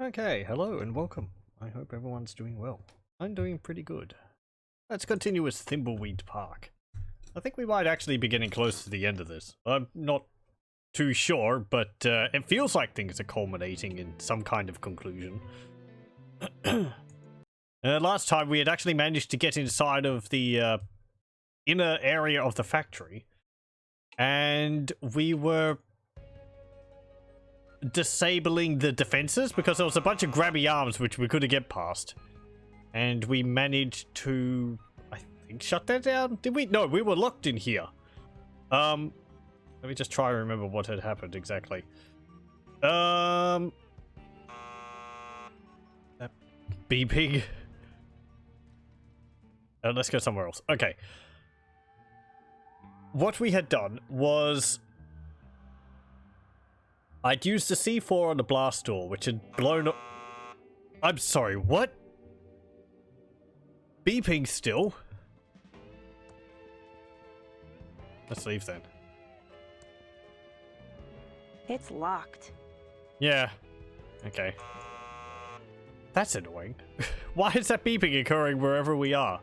Okay, hello and welcome. I hope everyone's doing well. I'm doing pretty good. Let's continue with Thimbleweed Park. I think we might actually be getting close to the end of this. I'm not too sure, but it feels like things are culminating in some kind of conclusion. Last time we had actually managed to get inside of the inner area of the factory, and we were disabling the defenses because there was a bunch of grabby arms which we couldn't get past, and we managed to, I think, shut that down. Did we? No, we were locked in here. Let me just try and remember what had happened exactly. That beeping. Let's go somewhere else. Okay. What we had done was I'd used the C4 on the blast door, which had blown up. I'm sorry, what? Beeping still? Let's leave then. It's locked. Yeah. Okay. That's annoying. Why is that beeping occurring wherever we are?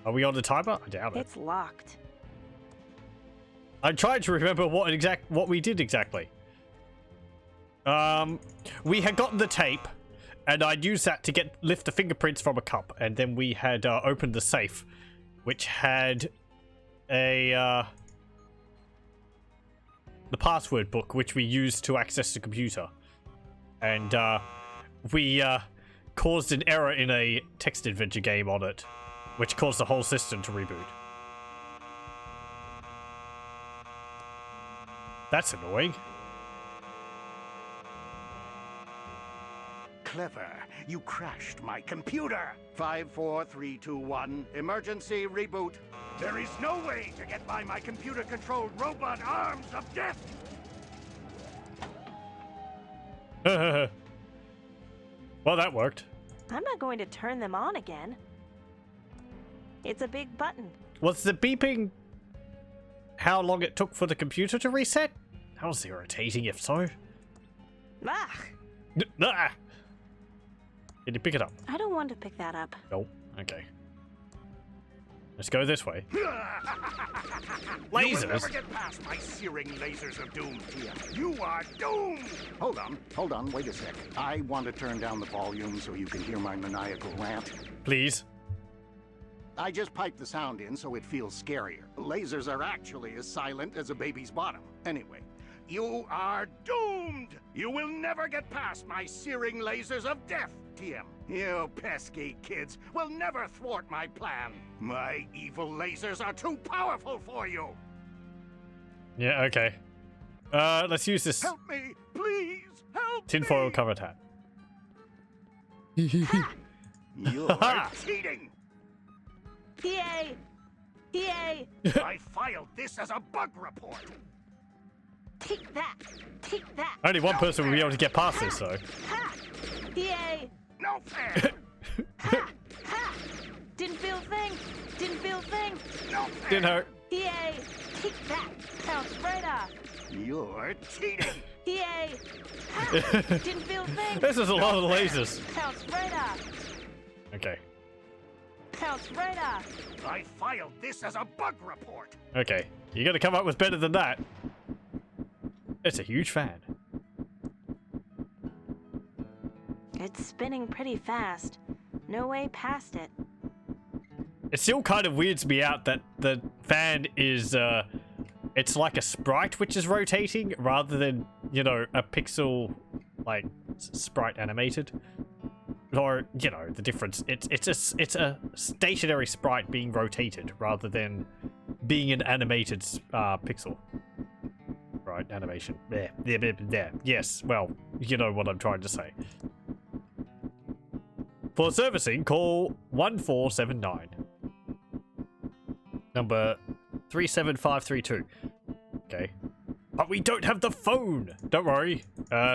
Are we on the timer? I doubt it. It's locked. I'm trying to remember what we did exactly. We had gotten the tape, and I'd used that to lift the fingerprints from a cup, and then we had opened the safe, which had the password book, which we used to access the computer, and we caused an error in a text adventure game on it, which caused the whole system to reboot. That's annoying. Clever. You crashed my computer. 5, 4, 3, 2, 1. Emergency reboot. There is no way to get by my computer-controlled robot arms of death. Well, that worked. I'm not going to turn them on again. It's a big button. Was the beeping how long it took for the computer to reset? That was irritating, if so. Ah! Ah! Did you pick it up? I don't want to pick that up. Nope. Okay. Let's go this way. Lasers! Lasers? You will never get past my searing lasers of doom. You are doomed! Hold on, wait a sec. I want to turn down the volume so you can hear my maniacal rant. Please. I just piped the sound in so it feels scarier. Lasers are actually as silent as a baby's bottom. Anyway, you are doomed! You will never get past my searing lasers of death, TM. You pesky kids will never thwart my plan. My evil lasers are too powerful for you. Yeah, okay. Let's use this Help me, please, help tinfoil me. covered hat. You're cheating. PA! PA! I filed this as a bug report. Take that! Take that! Only one person will be able to get past this, though. Ha! PA! No fair. Ha! Ha! Didn't feel a thing! Didn't feel a thing! No fair. Didn't hurt. PA! Take that! Bounce right off! You're cheating. PA! Ha! Didn't feel a thing! This is a lot of lasers. Bounce right off! Okay. Bounce right off! I filed this as a bug report. Okay. You gotta come up with better than that. It's a huge fan. It's spinning pretty fast. No way past it. It still kind of weirds me out that the fan is, it's like a sprite which is rotating rather than, you know, a pixel, like, sprite animated. Or, you know, the difference. It's a stationary sprite being rotated rather than being an animated pixel. Right, animation. There. Yes, well, you know what I'm trying to say. For servicing, call 1479. Number 37532. Okay. But we don't have the phone! Don't worry.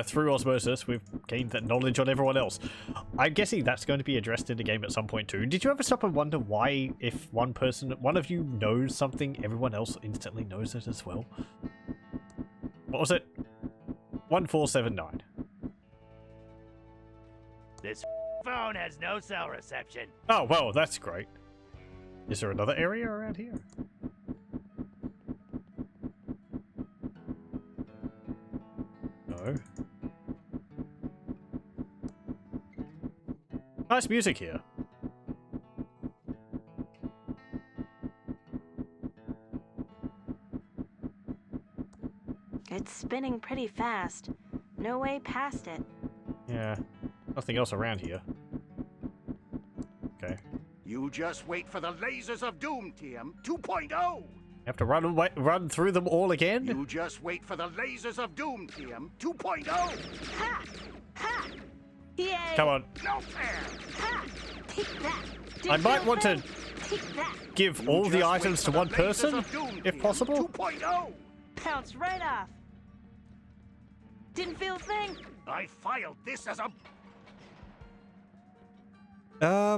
Through osmosis, we've gained that knowledge on everyone else. I'm guessing that's going to be addressed in the game at some point too. Did you ever stop and wonder why, if one of you knows something, everyone else instantly knows it as well? What was it? 1479. This phone has no cell reception. Oh, well, that's great. Is there another area around here? No. Nice music here. It's spinning pretty fast. No way past it. Yeah. Nothing else around here. Okay. You just wait for the lasers of doom, TM 2.0. Have to run through them all again? You just wait for the lasers of doom, TM 2.0. Ha! Ha! Yay! Come on. No fair. Ha! Take that! I might want to Take that! give You all just the wait items for to the one lasers person, of doom, if TM possible. 2.0. Pounce right off. Didn't feel a thing. I filed this as a... I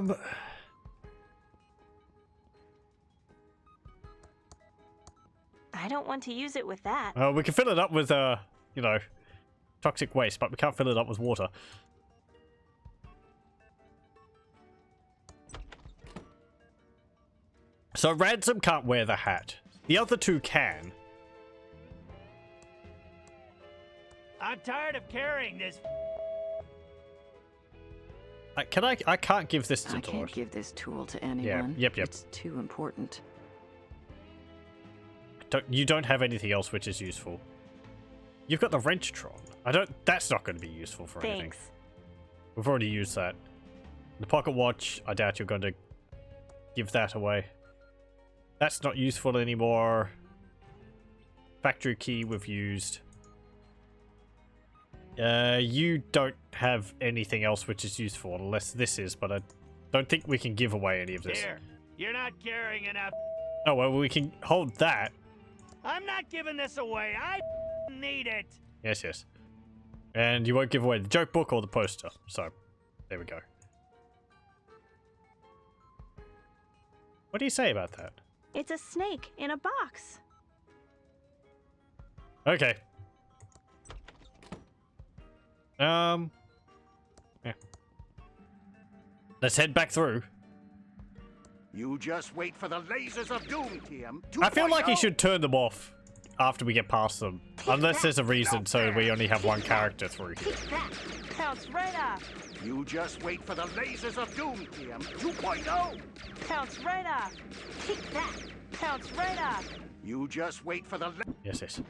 don't want to use it with that. We can fill it up with, you know, toxic waste, but we can't fill it up with water. So Ransom can't wear the hat. The other two can. I'm tired of carrying this. I can't give this to I Doris. can't give this tool to anyone. Yep. It's too important. You don't have anything else which is useful. You've got the wrenchtron. That's not going to be useful for anything. Thanks. We've already used that. The pocket watch, I doubt you're going to give that away. That's not useful anymore. Factory key we've used. You don't have anything else which is useful, unless this is, but I don't think we can give away any of this. Here, you're not carrying enough. Oh, well, we can hold that. I'm not giving this away. I need it. Yes. And you won't give away the joke book or the poster. So, there we go. What do you say about that? It's a snake in a box. Okay. Yeah. Let's head back through. You just wait for the lasers of doom, TM 2.0. I feel like he should turn them off after we get past them. Unless there's a reason so we only have one character through here. Take that! Pounce right off. You just wait for the lasers of doom, TM 2.0. Pounce right off. Take that! Pounce right off. You just wait for the... Yes.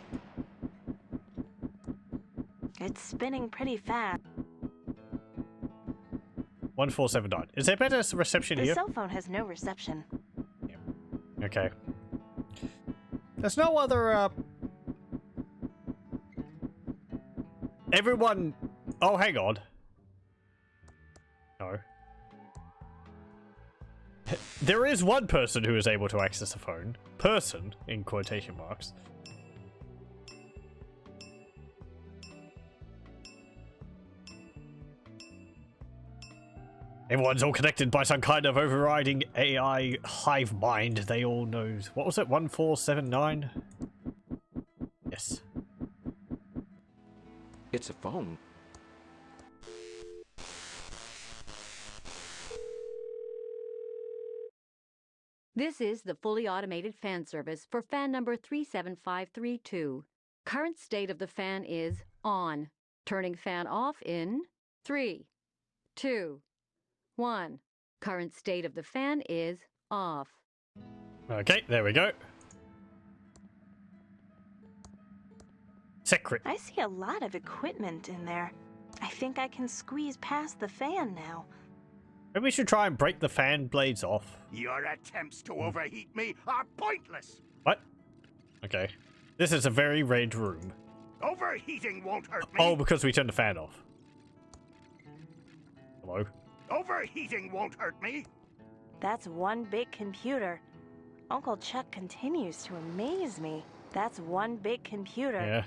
It's spinning pretty fast. 1479. Is there better reception The here? cell phone has no reception. Okay. There's no other, Everyone... Oh, hang on. No. There is one person who is able to access a phone. Person, in quotation marks. Everyone's all connected by some kind of overriding AI hive mind. They all know. What was it? 1479? Yes. It's a phone. This is the fully automated fan service for fan number 37532. Current state of the fan is on. Turning fan off in 3, 2, 1. Current state of the fan is off. Okay, there we go. Secret. I see a lot of equipment in there. I think I can squeeze past the fan now. Maybe we should try and break the fan blades off. Your attempts to overheat me are pointless. What? Okay. This is a very red room. Overheating won't hurt me. Oh, because we turned the fan off. Hello? Overheating won't hurt me. That's one big computer. Uncle Chuck continues to amaze me. That's one big computer. Yeah.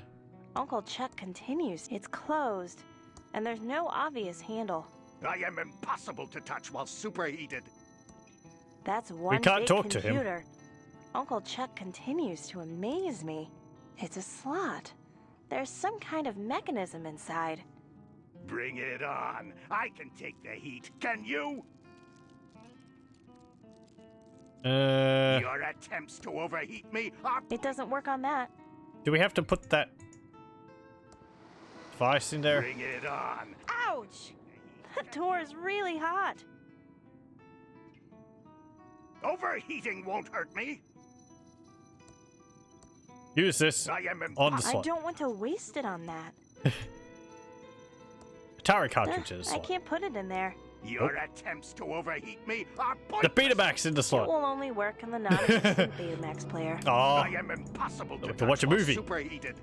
Uncle Chuck continues. It's closed, and there's no obvious handle. I am impossible to touch while superheated. That's one can't big talk to him. computer. Uncle Chuck continues to amaze me. It's a slot. There's some kind of mechanism inside. Bring it on. I can take the heat. Can you? Your attempts to overheat me are... It doesn't work on that. Do we have to put that device in there? Bring it on. Ouch! That door is really hot. Overheating won't hurt me. Use this I am on the I slot. don't want to waste it on that. Atari cartridges. I can't put it in there. Your attempts to overheat me are The pointless. Betamax in the It slot. will only work on the non-existent Betamax player. Oh, I am impossible to To watch a touch while movie. Superheated.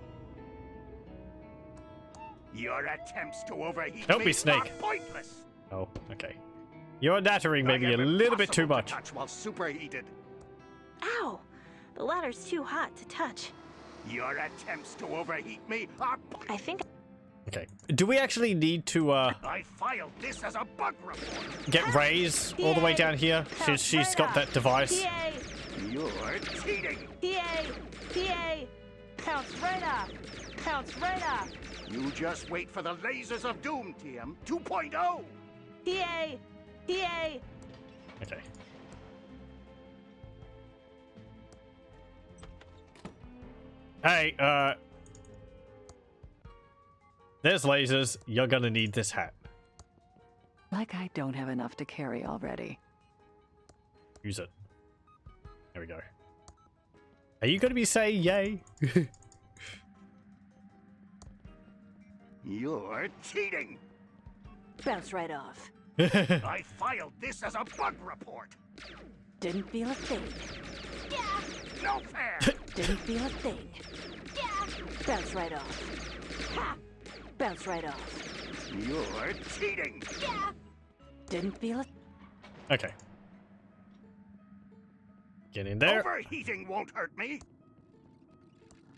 Your attempts to overheat Don't me be Snake. are pointless. oh, okay. You're nattering maybe I a am little bit too impossible much. to touch while superheated. Ow! The ladder's too hot to touch. Your attempts to overheat me are... I think Okay. Do we actually need to I filed this as a bug report. get Ray's all the way down here since she's got that device? PA! You're cheating. PA! PA! Counts right off! Counts right off! You just wait for the lasers of doom, TM 2.0. PA! PA! Okay. Hey, there's lasers. You're gonna need this hat. Like I don't have enough to carry already. Use it. There we go. Are you gonna be saying yay? You're cheating. Bounce right off. I filed this as a bug report. Didn't feel a thing. No fair. Didn't feel a thing. Bounce right off. Ha! Bounce right off. You're cheating. Didn't feel a Okay. Get in there. Overheating won't hurt me.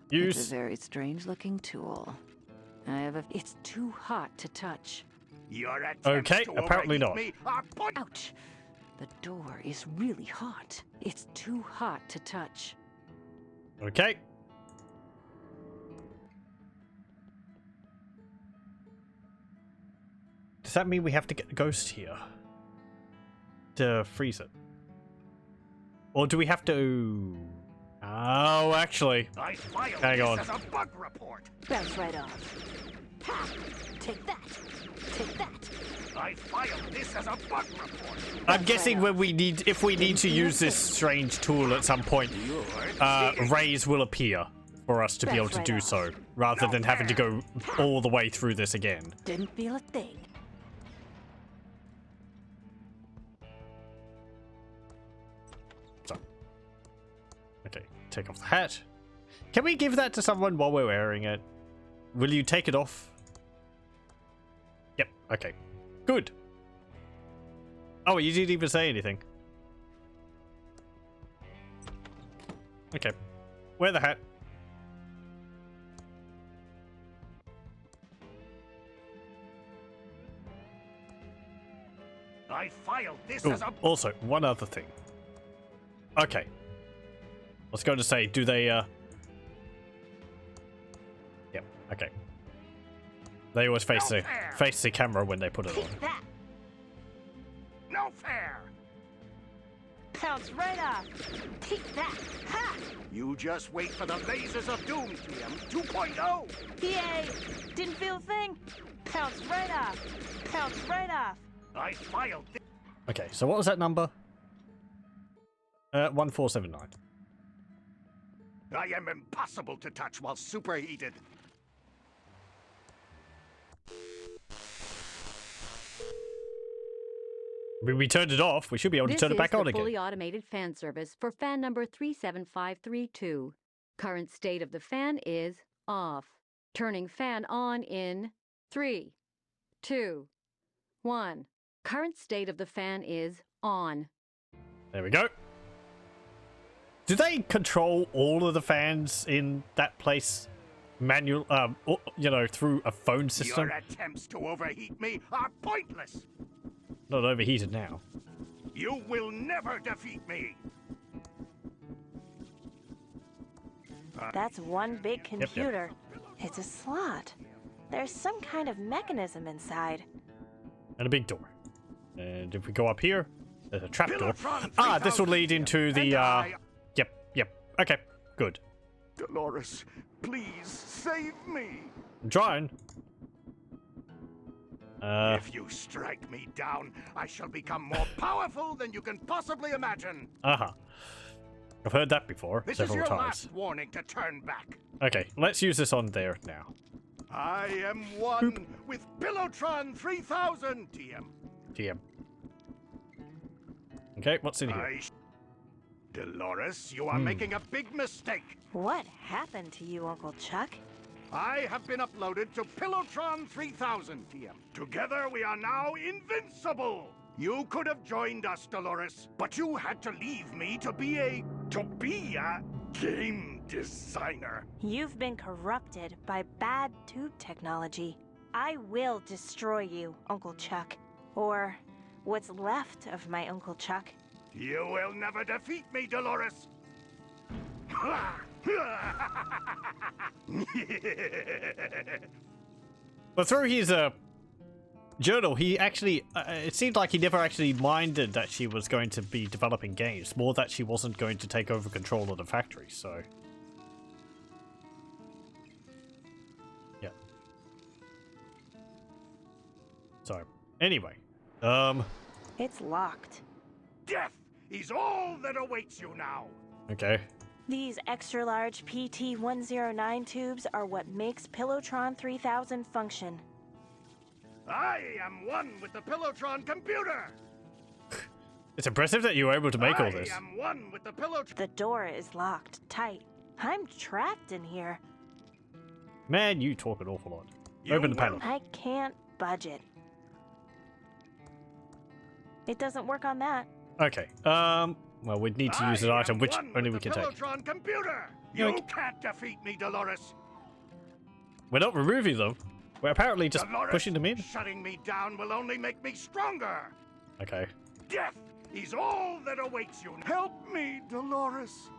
It's a Use. very strange looking tool. I have a it's too hot to touch. Your attempts Okay, to apparently overheat not. me are point... Ouch! The door is really hot. It's too hot to touch. Okay. Does that mean we have to get the ghost here to freeze it? Or do we have to... Oh, actually. I filed Hang this on. as a bug report. Bounce right off. Ha! Take that! Take that! I filed this as a bug report. I'm guessing when we need, if we need to use this strange tool at some point, You're cheating. rays will appear for us to be able to do so, rather than having to go all the way through this again. Didn't feel a thing. So, okay, take off the hat. Can we give that to someone while we're wearing it? Will you take it off? Yep, okay. Good. Oh, you didn't even say anything. Okay. Wear the hat. I filed this Ooh, as a... also, one other thing. Okay. I was going to say, do they, Yep, okay. They always face the camera when they put it on. Take that! No fair. Bounce right off! Take that! Ha! You just wait for the lasers of doom, TM 2.0. PA! Didn't feel a thing! Bounce right off! Bounce right off! I filed this... Okay, so what was that number? 1479. I am impossible to touch while superheated. We turned it off. We should be able to This turn it back is on the again. fully automated fan service for fan number 37532. Current state of the fan is off. Turning fan on in 3, 2, 1. Current state of the fan is on. There we go. Do they control all of the fans in that place manual, you know, through a phone system? Your attempts to overheat me are pointless. Not overheated now. You will never defeat me. That's one big computer. It's a slot. There's some kind of mechanism inside. And a big door. And if we go up here, there's a trapdoor. Pilotron Ah, this will 3000 lead into the, and Yep. Okay, good. Dolores, please save me. I'm trying. If you strike me down, I shall become more powerful than you can possibly imagine. Uh-huh. I've heard that before, This is several your times. last warning to turn back. Okay, let's use this on there now. I am one with Pilotron 3000, TM. TM. Okay, what's in here? Dolores, you are making a big mistake. What happened to you, Uncle Chuck? I have been uploaded to Pilotron 3000, TM. Together we are now invincible. You could have joined us, Dolores, but you had to leave me to be a game designer. You've been corrupted by bad tube technology. I will destroy you, Uncle Chuck. Or what's left of my Uncle Chuck. You will never defeat me, Dolores. But through his journal, he actually, it seemed like he never actually minded that she was going to be developing games, more that she wasn't going to take over control of the factory, so. Yeah. So, anyway, It's locked. Death is all that awaits you now. okay. These extra-large PT-109 tubes are what makes Pilotron 3000 function. I am one with the Pilotron computer. It's impressive that you were able to make all this. I am one with the Pilotron. The door is locked tight. I'm trapped in here. Man, you talk an awful lot. You Open the will- panel. I can't budge it. It doesn't work on that. Okay, well, we'd need to use an I item, am which one only we with can the take. Pilotron computer. Yeah, You we can't defeat me, Dolores. We're not removing them. We're apparently just Dolores, pushing them in. shutting me down will only make me stronger. Okay. Death is all that awaits you. Help me, Dolores.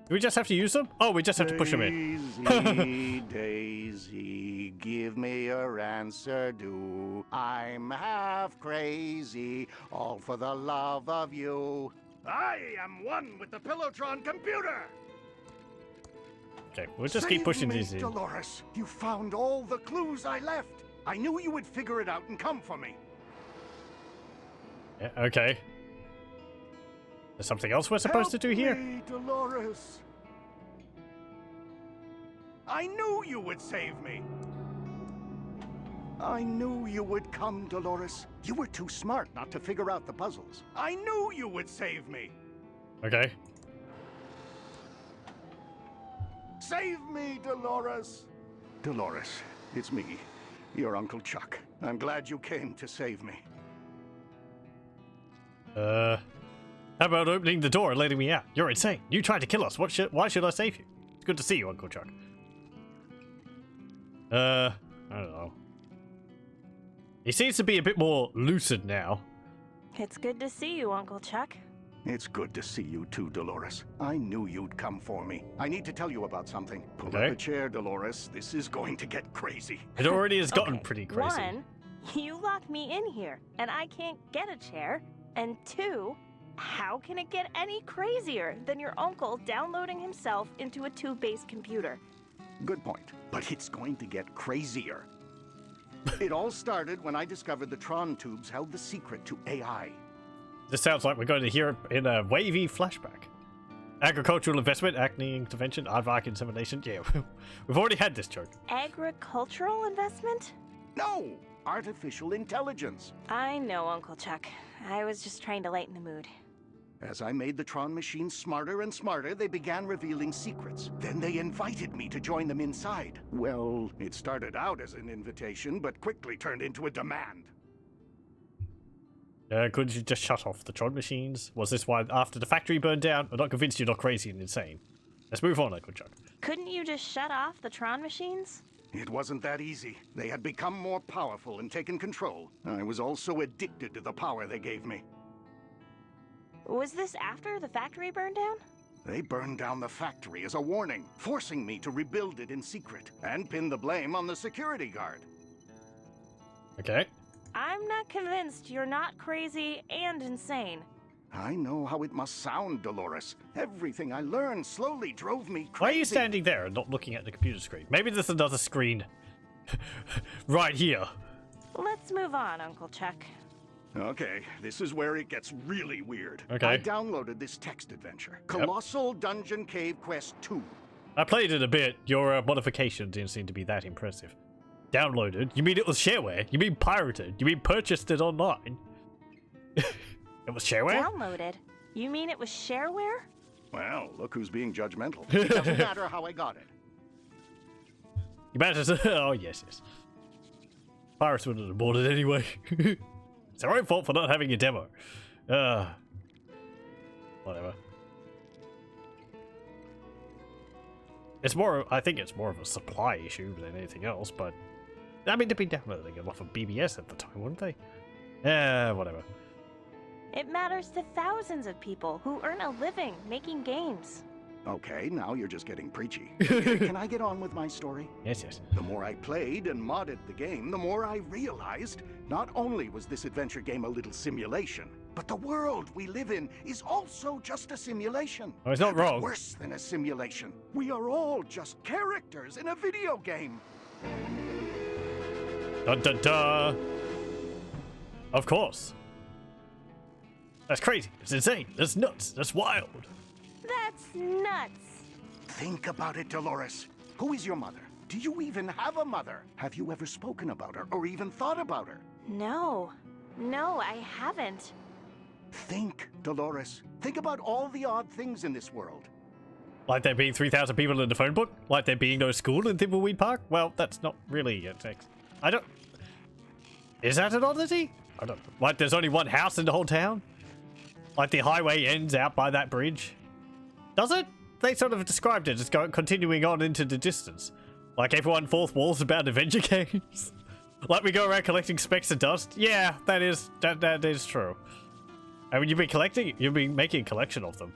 Do we just have to use them? Oh, we just have to push them in. Daisy, Daisy, give me your answer, do. I'm half crazy, all for the love of you. I am one with the Pilotron computer. Okay, we'll just keep pushing me, these in. Dolores. You found all the clues I left. I knew you would figure it out and come for me. Yeah, okay. There's something else we're supposed to do here? Help me, Dolores. I knew you would save me. I knew you would come, Dolores. You were too smart not to figure out the puzzles. I knew you would save me. Okay. Save me, Dolores. Dolores, it's me, your Uncle Chuck. I'm glad you came to save me. How about opening the door and letting me out? You're insane. You tried to kill us. Why should I save you? It's good to see you, Uncle Chuck. I don't know. He seems to be a bit more lucid now. It's good to see you, Uncle Chuck. It's good to see you too, Dolores. I knew you'd come for me. I need to tell you about something. Pull Okay. up the chair, Dolores. This is going to get crazy. It already has gotten Okay, pretty crazy. One, you locked me in here, and I can't get a chair. And two, how can it get any crazier than your uncle downloading himself into a tube-based computer? Good point. But it's going to get crazier. It all started when I discovered the Tron tubes held the secret to AI. This sounds like we're going to hear it in a wavy flashback. Agricultural investment, acne intervention, aardvark insemination. Yeah, we've already had this joke. Agricultural investment? No! Artificial intelligence. I know, Uncle Chuck. I was just trying to lighten the mood. As I made the Tron machines smarter and smarter, they began revealing secrets. Then they invited me to join them inside. Well, it started out as an invitation, but quickly turned into a demand. Couldn't you just shut off the Tron machines? Was this why after the factory burned down? I'm not convinced you're not crazy and insane. Let's move on, Uncle Chuck. Couldn't you just shut off the Tron machines? It wasn't that easy. They had become more powerful and taken control. I was also addicted to the power they gave me. Was this after the factory burned down? They burned down the factory as a warning, forcing me to rebuild it in secret, and pin the blame on the security guard. Okay. I'm not convinced you're not crazy and insane. I know how it must sound, Dolores. Everything I learned slowly drove me crazy. Why are you standing there and not looking at the computer screen? Maybe there's another screen right here. Let's move on, Uncle Chuck. Okay, this is where it gets really weird. Okay. I downloaded this text adventure, Colossal Dungeon Cave Quest 2. I played it a bit. Your modification didn't seem to be that impressive. Downloaded? You mean it was shareware? You mean pirated? You mean purchased it online? It was shareware? Downloaded? You mean it was shareware? Well, look who's being judgmental. It doesn't matter how I got it. You managed to... Oh, yes, yes. Pirates wouldn't have bought it anyway. It's their own fault for not having a demo. Whatever. It's more... I think it's more of a supply issue than anything else, but... I mean, they'd be downloading it off of BBS at the time, wouldn't they? Whatever. It matters to thousands of people who earn a living making games. Okay, now you're just getting preachy. Can I get on with my story? Yes, yes. The more I played and modded the game, the more I realized not only was this adventure game a little simulation, but the world we live in is also just a simulation. Oh, it's not wrong. Worse than a simulation. We are all just characters in a video game. Dun dun dun! Of course. That's crazy. It's insane. That's nuts. That's wild. That's nuts. Think about it, Dolores. Who is your mother? Do you even have a mother? Have you ever spoken about her or even thought about her? No, I haven't. Think, Dolores. Think about all the odd things in this world. Like there being 3,000 people in the phone book? Like there being no school in Thimbleweed Park? Well, that's not really a text. I don't... Is that an oddity? I don't know. Like there's only one house in the whole town? Like the highway ends out by that bridge? Does it? They sort of described it as continuing on into the distance. Like everyone fourth walls about adventure games. Like we go around collecting specks of dust. Yeah, that is true. I mean, you've been making a collection of them.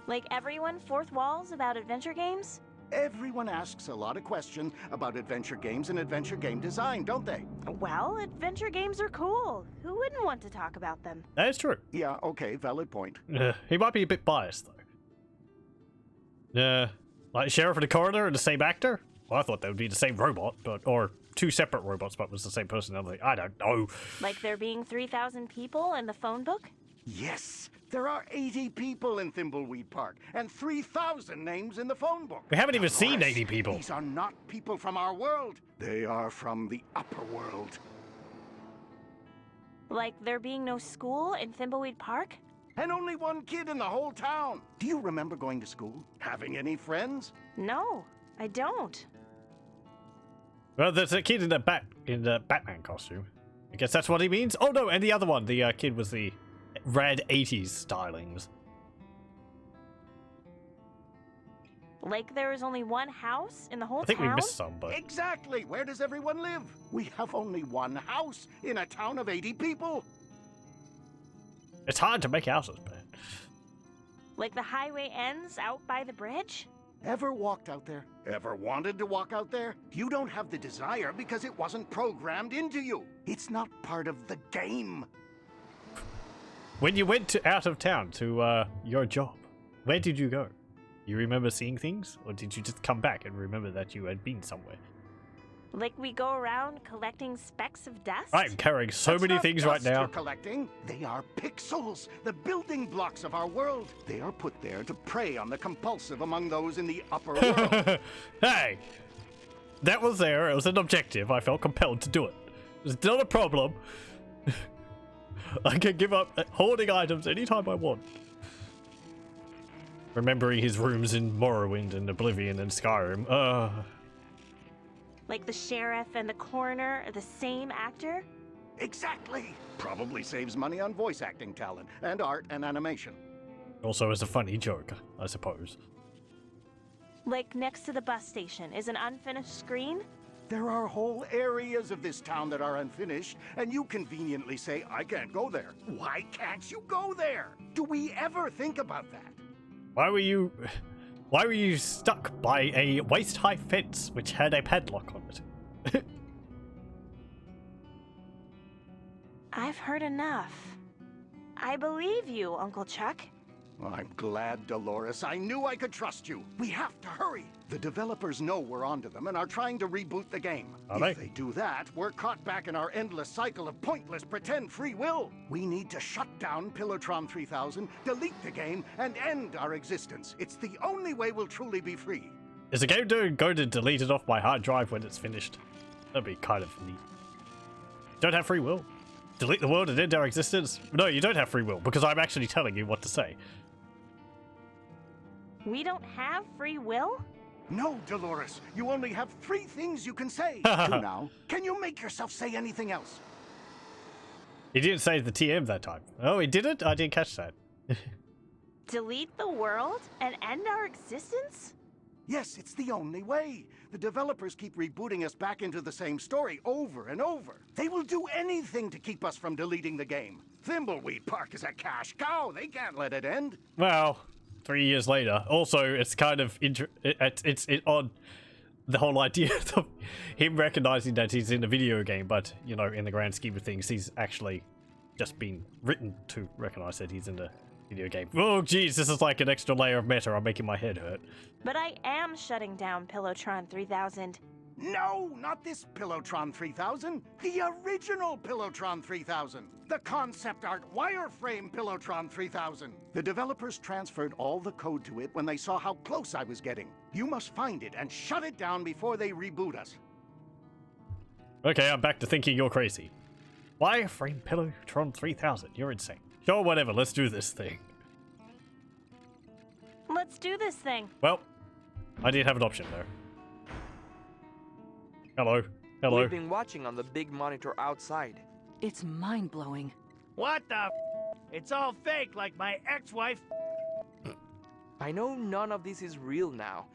Like everyone fourth walls about adventure games? Everyone asks a lot of questions about adventure games and adventure game design, don't they? Well, adventure games are cool. Who wouldn't want to talk about them? That is true. Yeah, okay, valid point. He might be a bit biased, though. Like Sheriff and the Coroner are the same actor? Well, I thought they would be the same robot, or two separate robots, but was the same personality. I don't know. Like there being 3,000 people in the phone book? Yes, there are 80 people in Thimbleweed Park, and 3,000 names in the phone book. We haven't even seen 80 people. These are not people from our world. They are from the upper world. Like there being no school in Thimbleweed Park? And only one kid in the whole town. Do you remember going to school? Having any friends? No, I don't. Well, there's a kid in the Batman costume. I guess that's what he means. Oh no, and the other one, the kid was the rad 80s stylings. Like there is only one house in the whole I think town? we missed some, but... Exactly. Where does everyone live? We have only one house in a town of 80 people. It's hard to make houses, man. Like the highway ends out by the bridge? Ever walked out there? Ever wanted to walk out there? You don't have the desire because it wasn't programmed into you. It's not part of the game. When you went out of town to your job, where did you go? You remember seeing things? Or did you just come back and remember that you had been somewhere? Like we go around collecting specks of dust? I'm carrying so That's many not things right dust now. You're collecting. They are pixels, the building blocks of our world. They are put there to prey on the compulsive among those in the upper world. Hey! That was there. It was an objective. I felt compelled to do it. It's not a problem. I can give up hoarding items anytime I want. Remembering his rooms in Morrowind and Oblivion and Skyrim. Like the sheriff and the coroner are the same actor? Exactly. Probably saves money on voice acting talent and art and animation. Also as a funny joke, I suppose. Like next to the bus station is an unfinished screen? There are whole areas of this town that are unfinished, and you conveniently say, I can't go there. Why can't you go there? Do we ever think about that? Why were you stuck by a waist-high fence which had a padlock on it? I've heard enough. I believe you, Uncle Chuck. Well, I'm glad, Dolores. I knew I could trust you. We have to hurry. The developers know we're onto them and are trying to reboot the game. If they do that, we're caught back in our endless cycle of pointless pretend free will. We need to shut down Pillowtron 3000, delete the game, and end our existence. It's the only way we'll truly be free. Is the game going to delete it off my hard drive when it's finished? That'd be kind of neat. Don't have free will. Delete the world and end our existence? No, you don't have free will, because I'm actually telling you what to say. We don't have free will? No, Dolores. You only have 3 things you can say. 2 now. Can you make yourself say anything else? He didn't say the TM that time. Oh, he didn't? I didn't catch that. Delete the world and end our existence? Yes, it's the only way. The developers keep rebooting us back into the same story over and over. They will do anything to keep us from deleting the game. Thimbleweed Park is a cash cow. They can't let it end. Well, 3 years later. Also, it's kind of it's on the whole idea of him recognizing that he's in a video game, but you know, in the grand scheme of things, he's actually just been written to recognize that he's in a video game. Oh, geez, this is like an extra layer of meta. I'm making my head hurt. But I am shutting down Pillowtron 3000. No, not this Pillowtron 3000. The original Pillowtron 3000. The concept art wireframe Pillowtron 3000. The developers transferred all the code to it when they saw how close I was getting. You must find it and shut it down before they reboot us. Okay, I'm back to thinking you're crazy. Wireframe Pillowtron 3000. You're insane. Sure, whatever. Let's do this thing. Let's do this thing. Well, I did have an option there. Hello. Hello. We've been watching on the big monitor outside. It's mind-blowing. What the It's all fake, like my ex-wife. I know none of this is real now,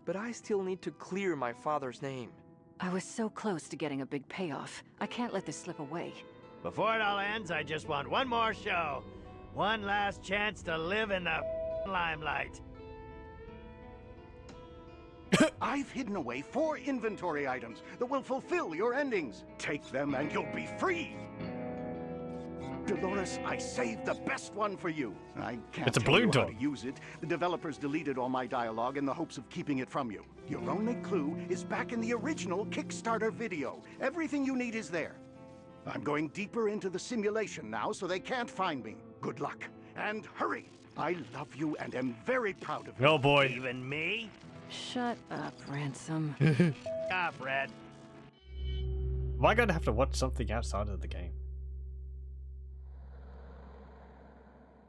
but I still need to clear my father's name. I was so close to getting a big payoff. I can't let this slip away. Before it all ends, I just want one more show. One last chance to live in the limelight. I've hidden away 4 inventory items that will fulfill your endings. Take them and you'll be free. Dolores, I saved the best one for you. I can't It's a tell you balloon how dog. to use it. The developers deleted all my dialogue in the hopes of keeping it from you. Your only clue is back in the original Kickstarter video. Everything you need is there. I'm going deeper into the simulation now, so they can't find me. Good luck. And hurry. I love you and am very proud of you. Oh boy. Even me? Shut up, Ransom. Ah, Fred. Am I going to have to watch something outside of the game?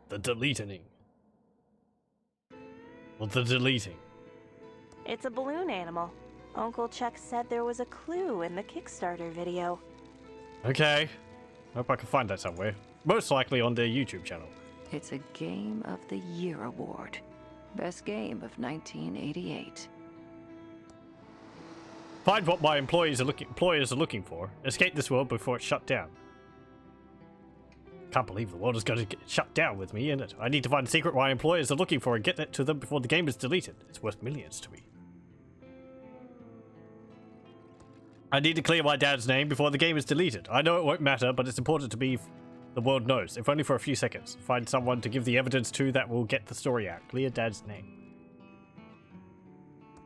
The deleting. Well, the deleting. It's a balloon animal. Uncle Chuck said there was a clue in the Kickstarter video. Okay. Hope I can find that somewhere. Most likely on their YouTube channel. It's a Game of the Year award. Best game of 1988. Find what my employers are looking for. Escape this world before it's shut down. Can't believe the world is going to get shut down with me in it. I need to find the secret my employers are looking for and get it to them before the game is deleted. It's worth millions to me. I need to clear my dad's name before the game is deleted. I know it won't matter, but it's important to me the world knows, if only for a few seconds. Find someone to give the evidence to that will get the story out. Clear dad's name.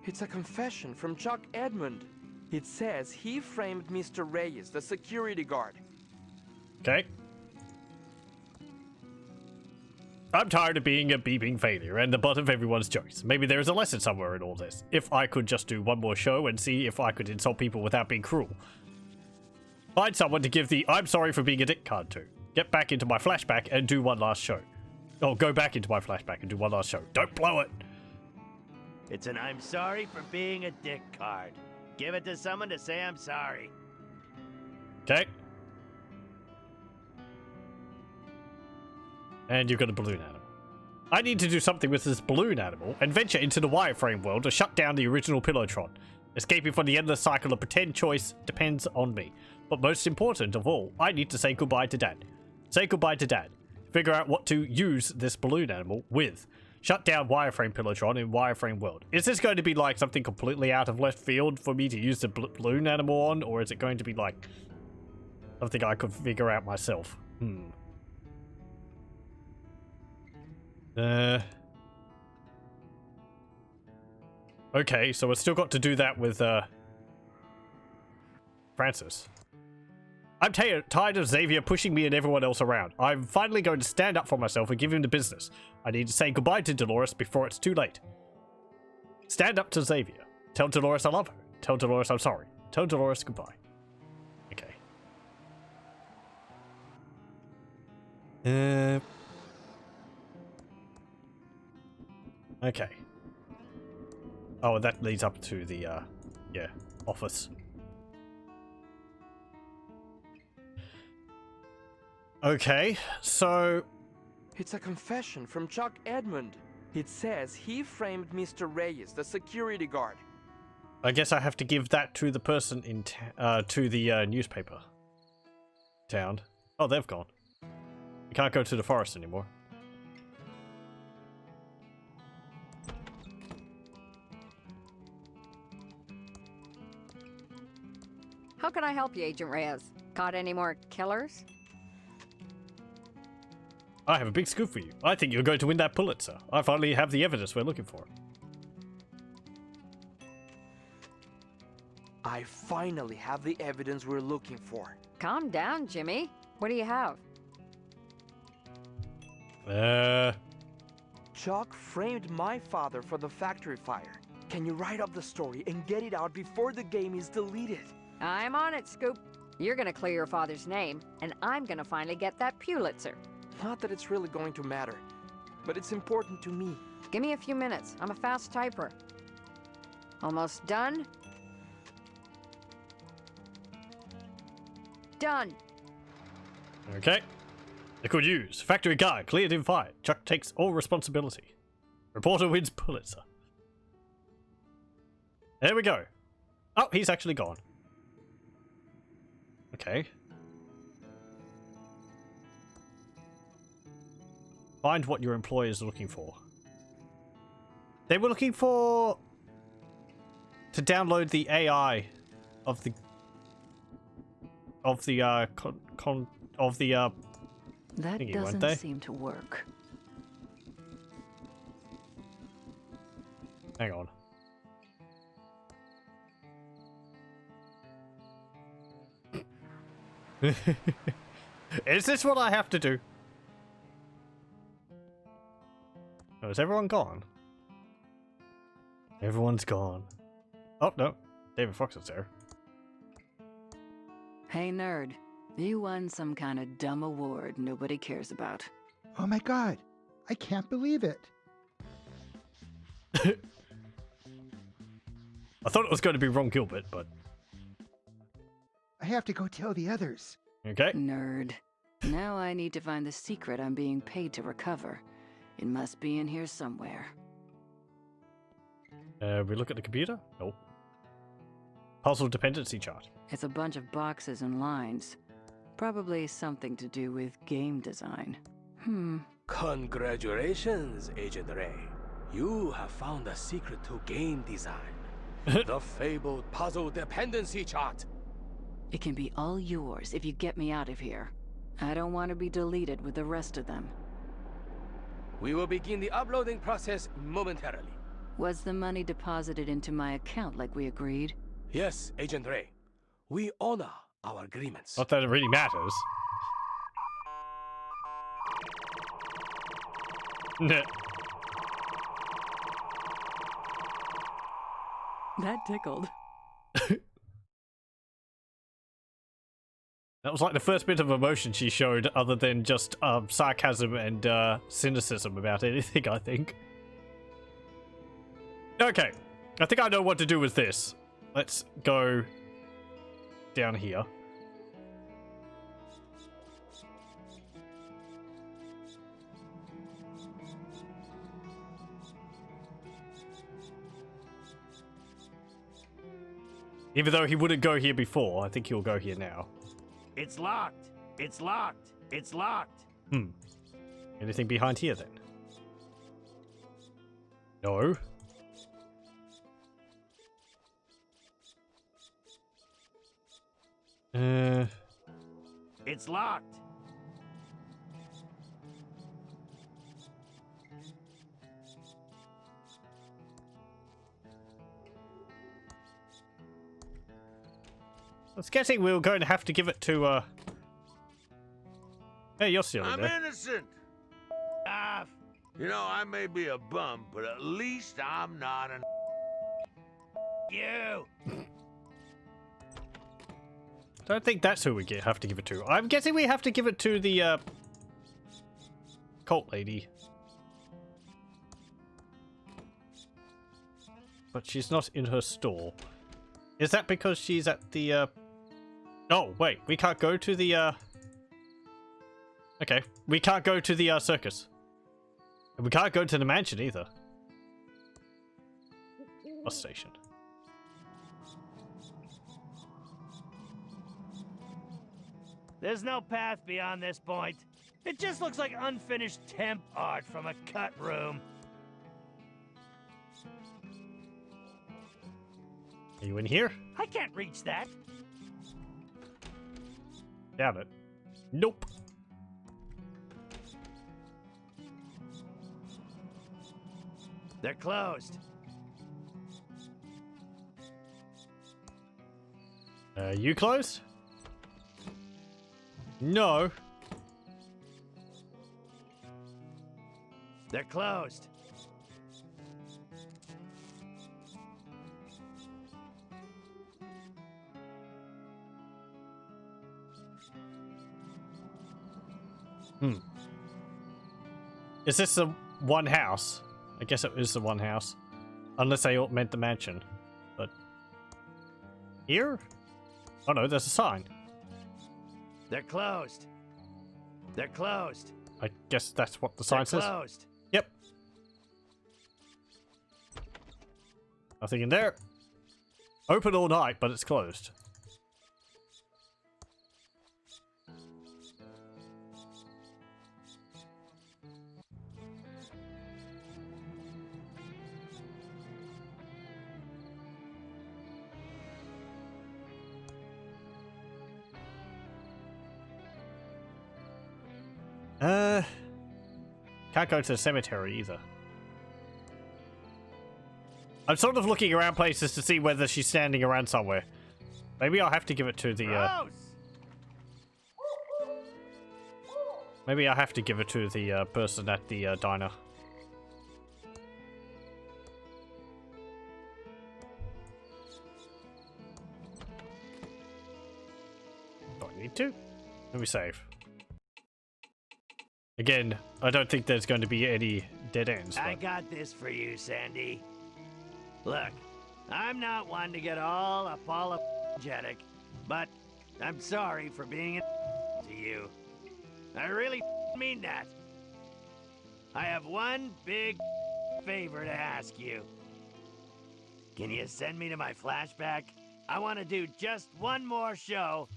It's a confession from Chuck Edmund. It says he framed Mr. Reyes, the security guard. Okay. I'm tired of being a beeping failure and the butt of everyone's jokes. Maybe there is a lesson somewhere in all this. If I could just do one more show and see if I could insult people without being cruel. Find someone to give the I'm sorry for being a dick card to. Get back into my flashback and do one last show. Oh, go back into my flashback and do one last show. Don't blow it. It's an I'm sorry for being a dick card. Give it to someone to say I'm sorry. Okay. And you've got a balloon animal. I need to do something with this balloon animal and venture into the wireframe world to shut down the original Pillowtron. Escaping from the endless cycle of pretend choice depends on me. But most important of all, I need to say goodbye to Dad. Say goodbye to Dad. Figure out what to use this balloon animal with. Shut down wireframe Pillotron in wireframe world. Is this going to be like something completely out of left field for me to use the balloon animal on, or is it going to be like something I could figure out myself? Okay, so we've still got to do that with Francis. I'm tired of Xavier pushing me and everyone else around. I'm finally going to stand up for myself and give him the business. I need to say goodbye to Dolores before it's too late. Stand up to Xavier. Tell Dolores I love her. Tell Dolores I'm sorry. Tell Dolores goodbye. Okay. Okay. Oh, that leads up to the, yeah, office. Okay, so... It's a confession from Chuck Edmund. It says he framed Mr. Reyes, the security guard. I guess I have to give that to the person in to the newspaper town. Oh, they've gone. We can't go to the forest anymore. How can I help you, Agent Reyes? Caught any more killers? I have a big scoop for you. I think you're going to win that Pulitzer. I finally have the evidence we're looking for. I finally have the evidence we're looking for. Calm down, Jimmy. What do you have? Chuck framed my father for the factory fire. Can you write up the story and get it out before the game is deleted? I'm on it, Scoop. You're gonna clear your father's name, and I'm gonna finally get that Pulitzer. Not that it's really going to matter, but it's important to me. Give me a few minutes. I'm a fast typer. Almost done? Done. Okay. Liquid use. Factory guy cleared in fire. Chuck takes all responsibility. Reporter wins Pulitzer. There we go. Oh, he's actually gone. Okay. Find what your employer is looking for. They were looking for... to download the AI of the... That thingy, doesn't seem to work. Hang on. Is this what I have to do? Oh, is everyone gone? Everyone's gone. Oh, no. David Fox is there. Hey, nerd. You won some kind of dumb award nobody cares about. Oh my god, I can't believe it. I thought it was going to be Ron Gilbert, but... I have to go tell the others. Okay. Nerd. Now I need to find the secret I'm being paid to recover. It must be in here somewhere. We look at the computer? Nope. Puzzle dependency chart. It's a bunch of boxes and lines. Probably something to do with game design. Congratulations, Agent Ray. You have found the secret to game design. The fabled puzzle dependency chart. It can be all yours if you get me out of here. I don't want to be deleted with the rest of them. We will begin the uploading process momentarily. Was the money deposited into my account like we agreed? Yes, Agent Ray. We honor our agreements. Not that it really matters. That tickled. That was like the first bit of emotion she showed other than just sarcasm and cynicism about anything, I think. Okay, I think I know what to do with this. Let's go down here. Even though he wouldn't go here before, I think he'll go here now. It's locked. It's locked. It's locked. Anything behind here then? No. It's locked. I was guessing we were going to have to give it to, Hey, you're still in I'm there. innocent. Ah, You know, I may be a bum, but at least I'm not an... you. Don't think that's who we have to give it to. I'm guessing we have to give it to the, cult lady. But she's not in her store. Is that because she's at the, Oh, wait, we can't go to the, Okay, we can't go to the, circus. And we can't go to the mansion either. Bus station. There's no path beyond this point. It just looks like unfinished temp art from a cut room. Are you in here? I can't reach that. Doubt it. Nope. They're closed. You closed? No. They're closed. Is this the one house? I guess it is the one house. Unless they all meant the mansion. But... Here? Oh no, there's a sign. They're closed. They're closed. I guess that's what the sign They're says. closed. Yep. Nothing in there. Open all night, but it's closed. Can't go to the cemetery either. I'm sort of looking around places to see whether she's standing around somewhere. Maybe I'll have to give it to the, Gross. Maybe I have to give it to the, person at the, diner. Do I need to? Let me save. Again, I don't think there's going to be any dead ends. I But... got this for you, Sandy. Look, I'm not one to get all apologetic, but I'm sorry for being to you. I really mean that. I have one big favor to ask you. Can you send me to my flashback? I want to do just one more show,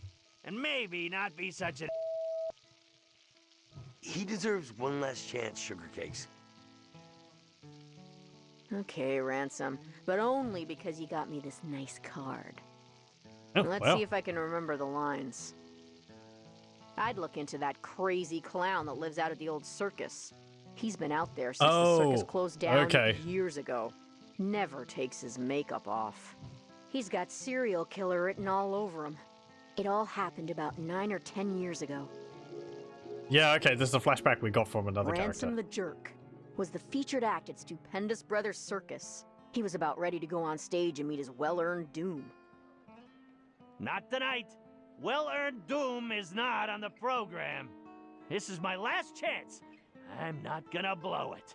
and maybe not be such a... He deserves one last chance, Sugar Cakes. Okay, Ransom, but only because you got me this nice card. Oh, Let's well. see if I can remember the lines. I'd look into that crazy clown that lives out at the old circus. He's been out there since the circus closed down years ago. Never takes his makeup off. He's got serial killer written all over him. It all happened about 9 or 10 years ago. Yeah, okay, this is a flashback we got from another Ransom character. the Jerk was the featured act at Stupendous Brothers Circus. He was about ready to go on stage and meet his well-earned doom. Not tonight. Well-earned doom is not on the program. This is my last chance. I'm not gonna blow it.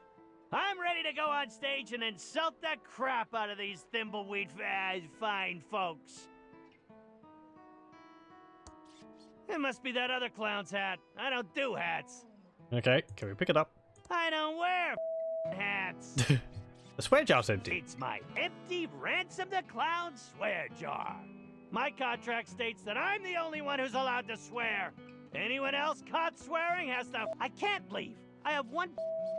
I'm ready to go on stage and insult the crap out of these Thimbleweed fine folks. It must be that other clown's hat. I don't do hats. Okay, can we pick it up? I don't wear hats. The swear jar's empty. It's my empty Ransom the Clown swear jar. My contract states that I'm the only one who's allowed to swear. Anyone else caught swearing has to... I can't leave. I have one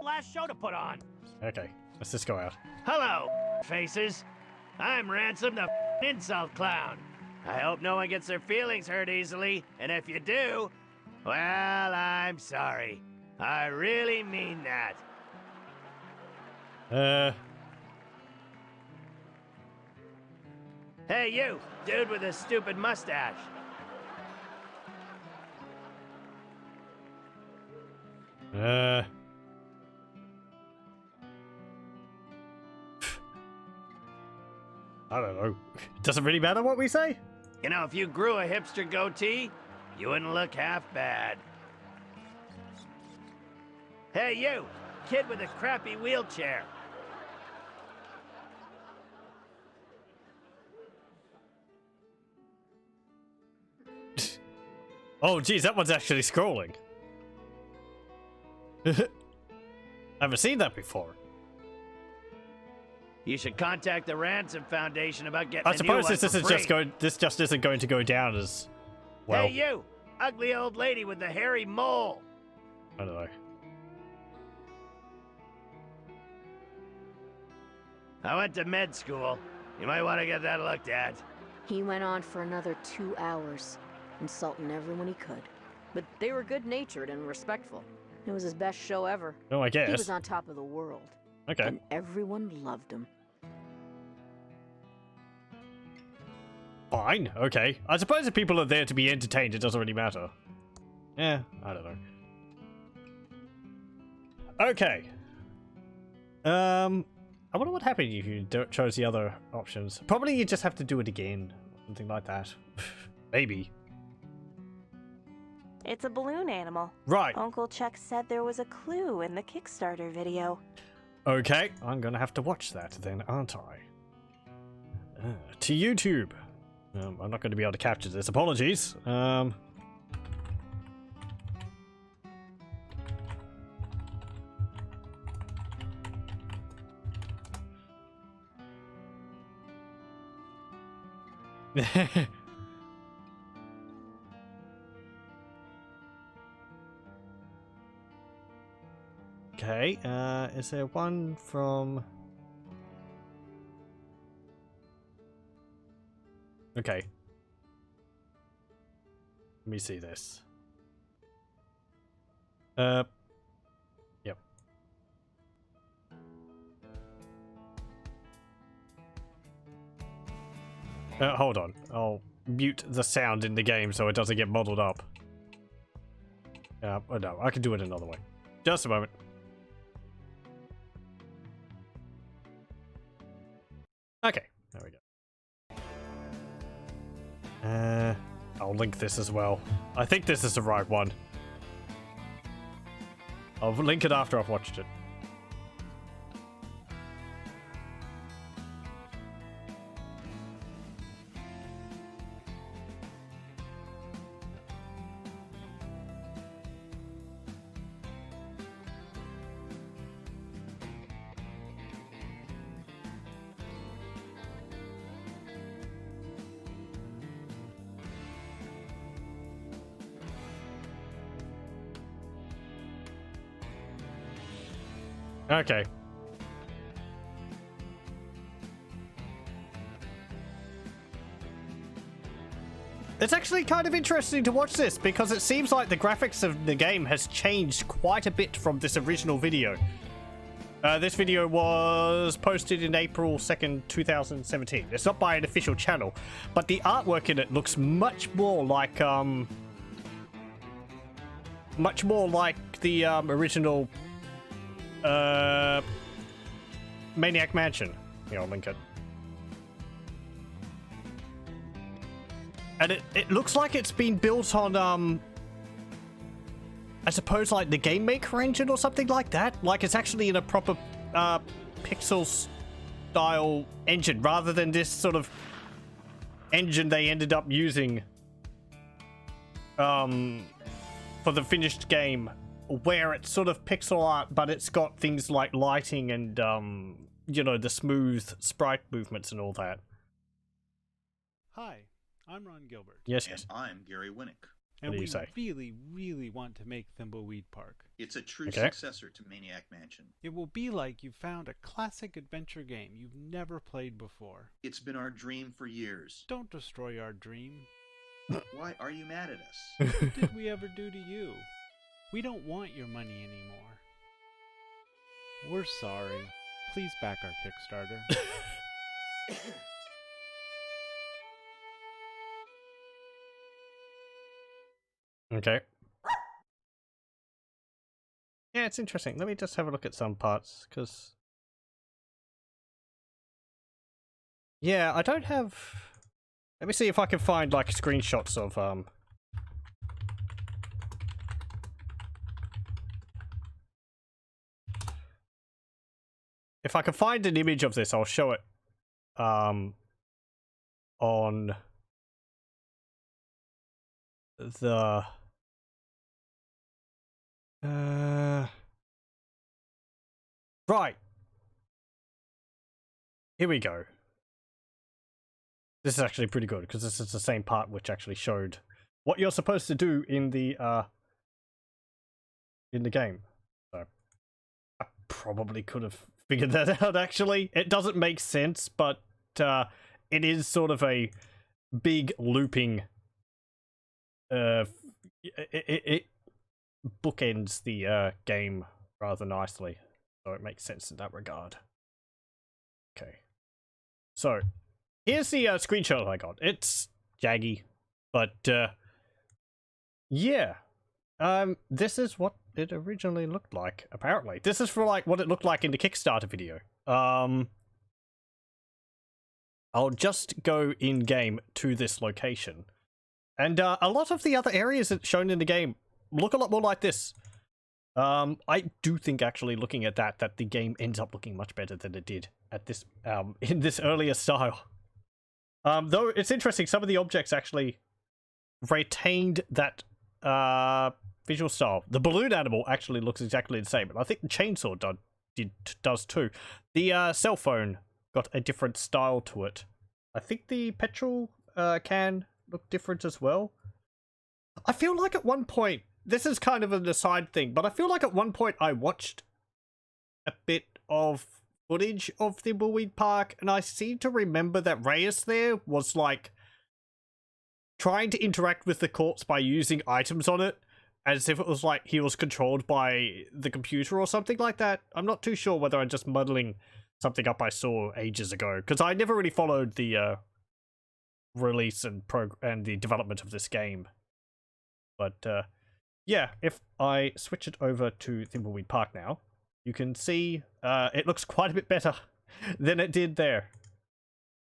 last show to put on. Okay. Let's just go out. Hello, faces. I'm Ransom, the insult clown. I hope no one gets their feelings hurt easily, and if you do, well, I'm sorry. I really mean that. Hey, you, dude with a stupid mustache. I don't know. Does it really matter what we say? You know, if you grew a hipster goatee, you wouldn't look half bad. Hey, you, kid with a crappy wheelchair. Oh, geez, that one's actually scrolling. I haven't seen that before. You should contact the Ransom Foundation about getting I suppose this just isn't going to go down as well. Hey, you, ugly old lady with the hairy mole. I don't know. I went to med school. You might want to get that looked at. He went on for another 2 hours, insulting everyone he could. But they were good-natured and respectful. It was his best show ever. Oh, I guess. He was on top of the world. Okay. And everyone loved him. Fine, okay. I suppose if people are there to be entertained, it doesn't really matter. Yeah, I don't know. Okay. I wonder what happened if you chose the other options. Probably you just have to do it again. Something like that. Maybe. It's a balloon animal. Right. Uncle Chuck said there was a clue in the Kickstarter video. Okay, I'm gonna have to watch that then, aren't I? To YouTube. I'm not going to be able to capture this. Apologies. Okay, is there one from... Okay. Let me see this. Yep. Hold on. I'll mute the sound in the game so it doesn't get muddled up. Oh no, I can do it another way. Just a moment. Okay, there we go. I'll link this as well. I think this is the right one. I'll link it after I've watched it. Okay. It's actually kind of interesting to watch this because it seems like the graphics of the game has changed quite a bit from this original video. This video was posted in April 2nd, 2017. It's not by an official channel, but the artwork in it looks much more like the original Maniac Mansion. Here, I'll link it. And it looks like it's been built on, I suppose, like the Game Maker engine or something like that. Like it's actually in a proper pixel style engine rather than this sort of engine they ended up using for the finished game, where it's sort of pixel art, but it's got things like lighting and, you know, the smooth sprite movements and all that. Hi, I'm Ron Gilbert. Yes, yes. And I'm Gary Winnick. And what do you say? We really, really want to make Thimbleweed Park. It's a true successor to Maniac Mansion. It will be like you found a classic adventure game you've never played before. It's been our dream for years. Don't destroy our dream. Why are you mad at us? What did we ever do to you? We don't want your money anymore. We're sorry. Please back our Kickstarter. Okay. Yeah, it's interesting. Let me just have a look at some parts, because... Yeah, I don't have... Let me see if I can find, like, screenshots of, If I can find an image of this, I'll show it, on... the... Right. Here we go. This is actually pretty good, because this is the same part which actually showed what you're supposed to do in the game. So, I probably could have figured that out, actually. It doesn't make sense, but it is sort of a big looping... It bookends the game rather nicely, so it makes sense in that regard. Okay, so here's the screenshot I got. It's jaggy, but yeah, this is what it originally looked like. Apparently, this is for like what it looked like in the Kickstarter video. I'll just go in game to this location. And a lot of the other areas that shown in the game look a lot more like this. I do think, actually, looking at that the game ends up looking much better than it did at this in this earlier style. Though it's interesting, some of the objects actually retained that visual style. The balloon animal actually looks exactly the same, and I think the chainsaw does too. The cell phone got a different style to it. I think the petrol can look different as well. I feel like at one point, this is kind of an aside thing, but I feel like at one point I watched a bit of footage of Thimbleweed Park, and I seem to remember that Reyes there was like trying to interact with the corpse by using items on it, as if it was like he was controlled by the computer or something like that. I'm not too sure whether I'm just muddling something up I saw ages ago, because I never really followed the release and the development of this game. But yeah, if I switch it over to Thimbleweed Park now, you can see it looks quite a bit better than it did there.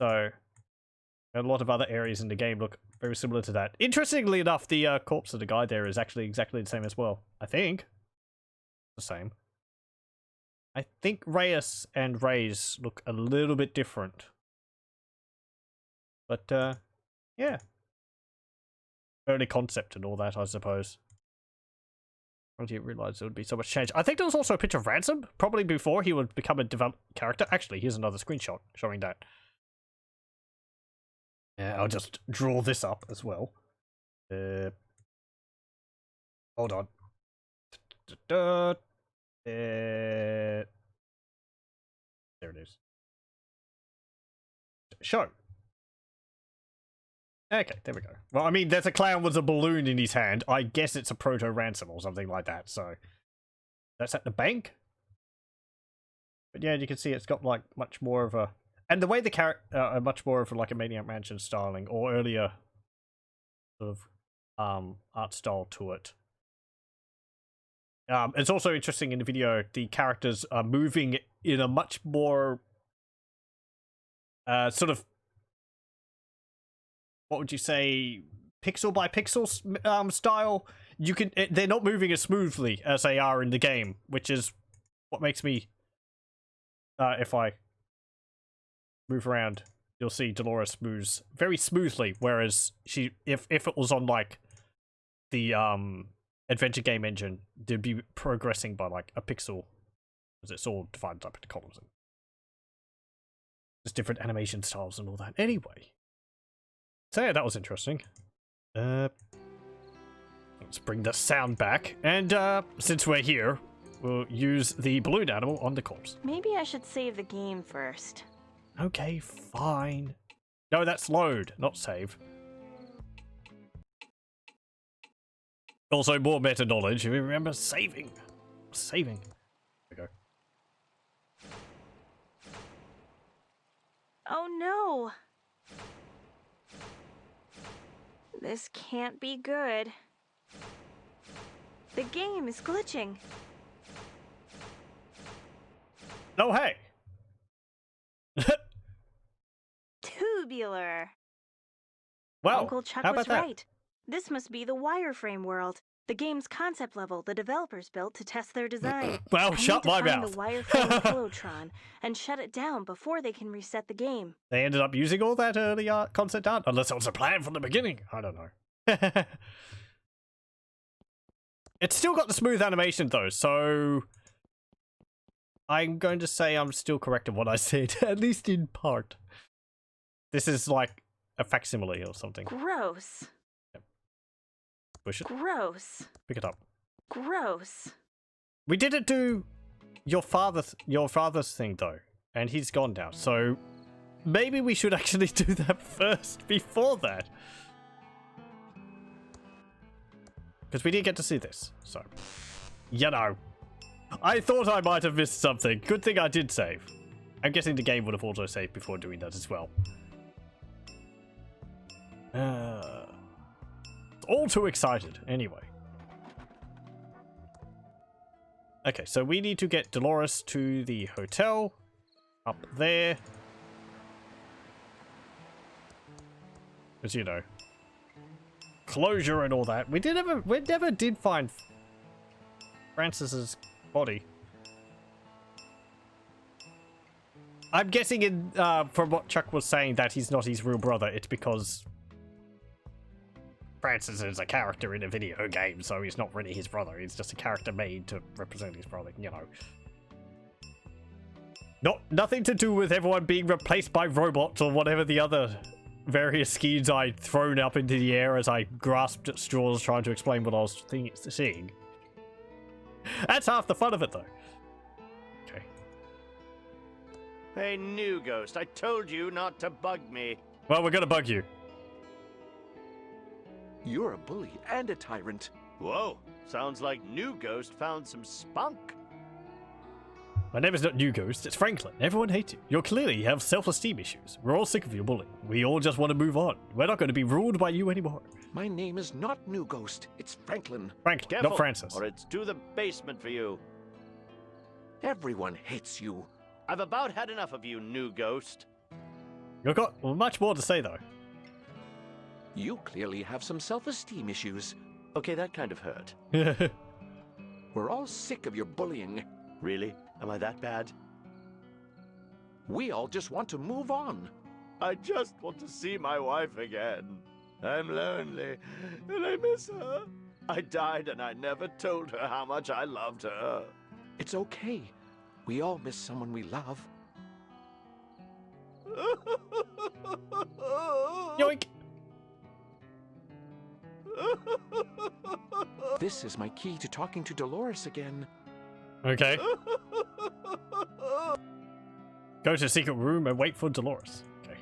So a lot of other areas in the game look very similar to that. Interestingly enough, the corpse of the guy there is actually exactly the same as well. I think the same. I think Reyes and Reyes look a little bit different. But, yeah. Early concept and all that, I suppose. I didn't realize there would be so much change. I think there was also a picture of Ransom, probably before he would become a developed character. Actually, here's another screenshot showing that. Yeah, I'll just draw this up as well. Hold on. There it is. Show. Okay, there we go. Well, I mean, there's a clown with a balloon in his hand. I guess it's a proto-ransom or something like that, so... That's at the bank? But yeah, you can see it's got, like, much more of a... And the way the character... much more of, like, a Maniac Mansion styling, or earlier sort of, art style to it. It's also interesting in the video, the characters are moving in a much more... sort of... What would you say, pixel by pixel style? You can they're not moving as smoothly as they are in the game, which is what makes me if I move around, you'll see Dolores moves very smoothly, whereas if it was on like the adventure game engine, they'd be progressing by like a pixel, because it's all divided up into columns and there's different animation styles and all that. Anyway. So yeah, that was interesting. Let's bring the sound back. And since we're here, we'll use the balloon animal on the corpse. Maybe I should save the game first. Okay, fine. No, that's load, not save. Also, more meta knowledge. Remember, saving. Saving. There we go. Oh no! This can't be good. The game is glitching. Oh, hey! Tubular. Wow. Uncle Chuck was right. This must be the wireframe world. The game's concept level the developers built to test their design. Well, shut my mouth. The wireframe Pillowtron and shut it down before they can reset the game. They ended up using all that early concept art, unless it was a plan from the beginning. I don't know. It's still got the smooth animation though, so I'm going to say I'm still correct in what I said, at least in part. This is like a facsimile or something. Gross. Push it. Gross. Pick it up. Gross. We didn't do your father's thing though, and he's gone now. So maybe we should actually do that first before that, because we didn't get to see this. So, you know, I thought I might have missed something. Good thing I did save. I'm guessing the game would have auto saved before doing that as well. All too excited, anyway. Okay, so we need to get Dolores to the hotel. Up there. Because, you know, closure and all that. We never did find Francis's body. I'm guessing in, from what Chuck was saying, that he's not his real brother. It's because Francis is a character in a video game, so he's not really his brother. He's just a character made to represent his brother, you know. Nothing to do with everyone being replaced by robots or whatever the other various schemes I'd thrown up into the air as I grasped at straws trying to explain what I was seeing. That's half the fun of it, though. Okay. Hey, new ghost, I told you not to bug me. Well, we're gonna bug you. You're a bully and a tyrant. Whoa, sounds like new ghost found some spunk. My name is not New Ghost, it's Franklin. Everyone hates you. You clearly have self-esteem issues. We're all sick of your bullying. We all just want to move on. We're not going to be ruled by you anymore. My name is not New Ghost, it's Franklin. Franklin, Careful, not Francis. Or it's to the basement for you. Everyone hates you. I've about had enough of you, new ghost. You've got much more to say, though. You clearly have some self-esteem issues. Okay, that kind of hurt. We're all sick of your bullying. Really? Am I that bad? We all just want to move on. I just want to see my wife again. I'm lonely, and I miss her. I died and I never told her how much I loved her. It's okay. We all miss someone we love. Yoink! This is my key to talking to Dolores again. Okay. Go to the secret room and wait for Dolores. Okay.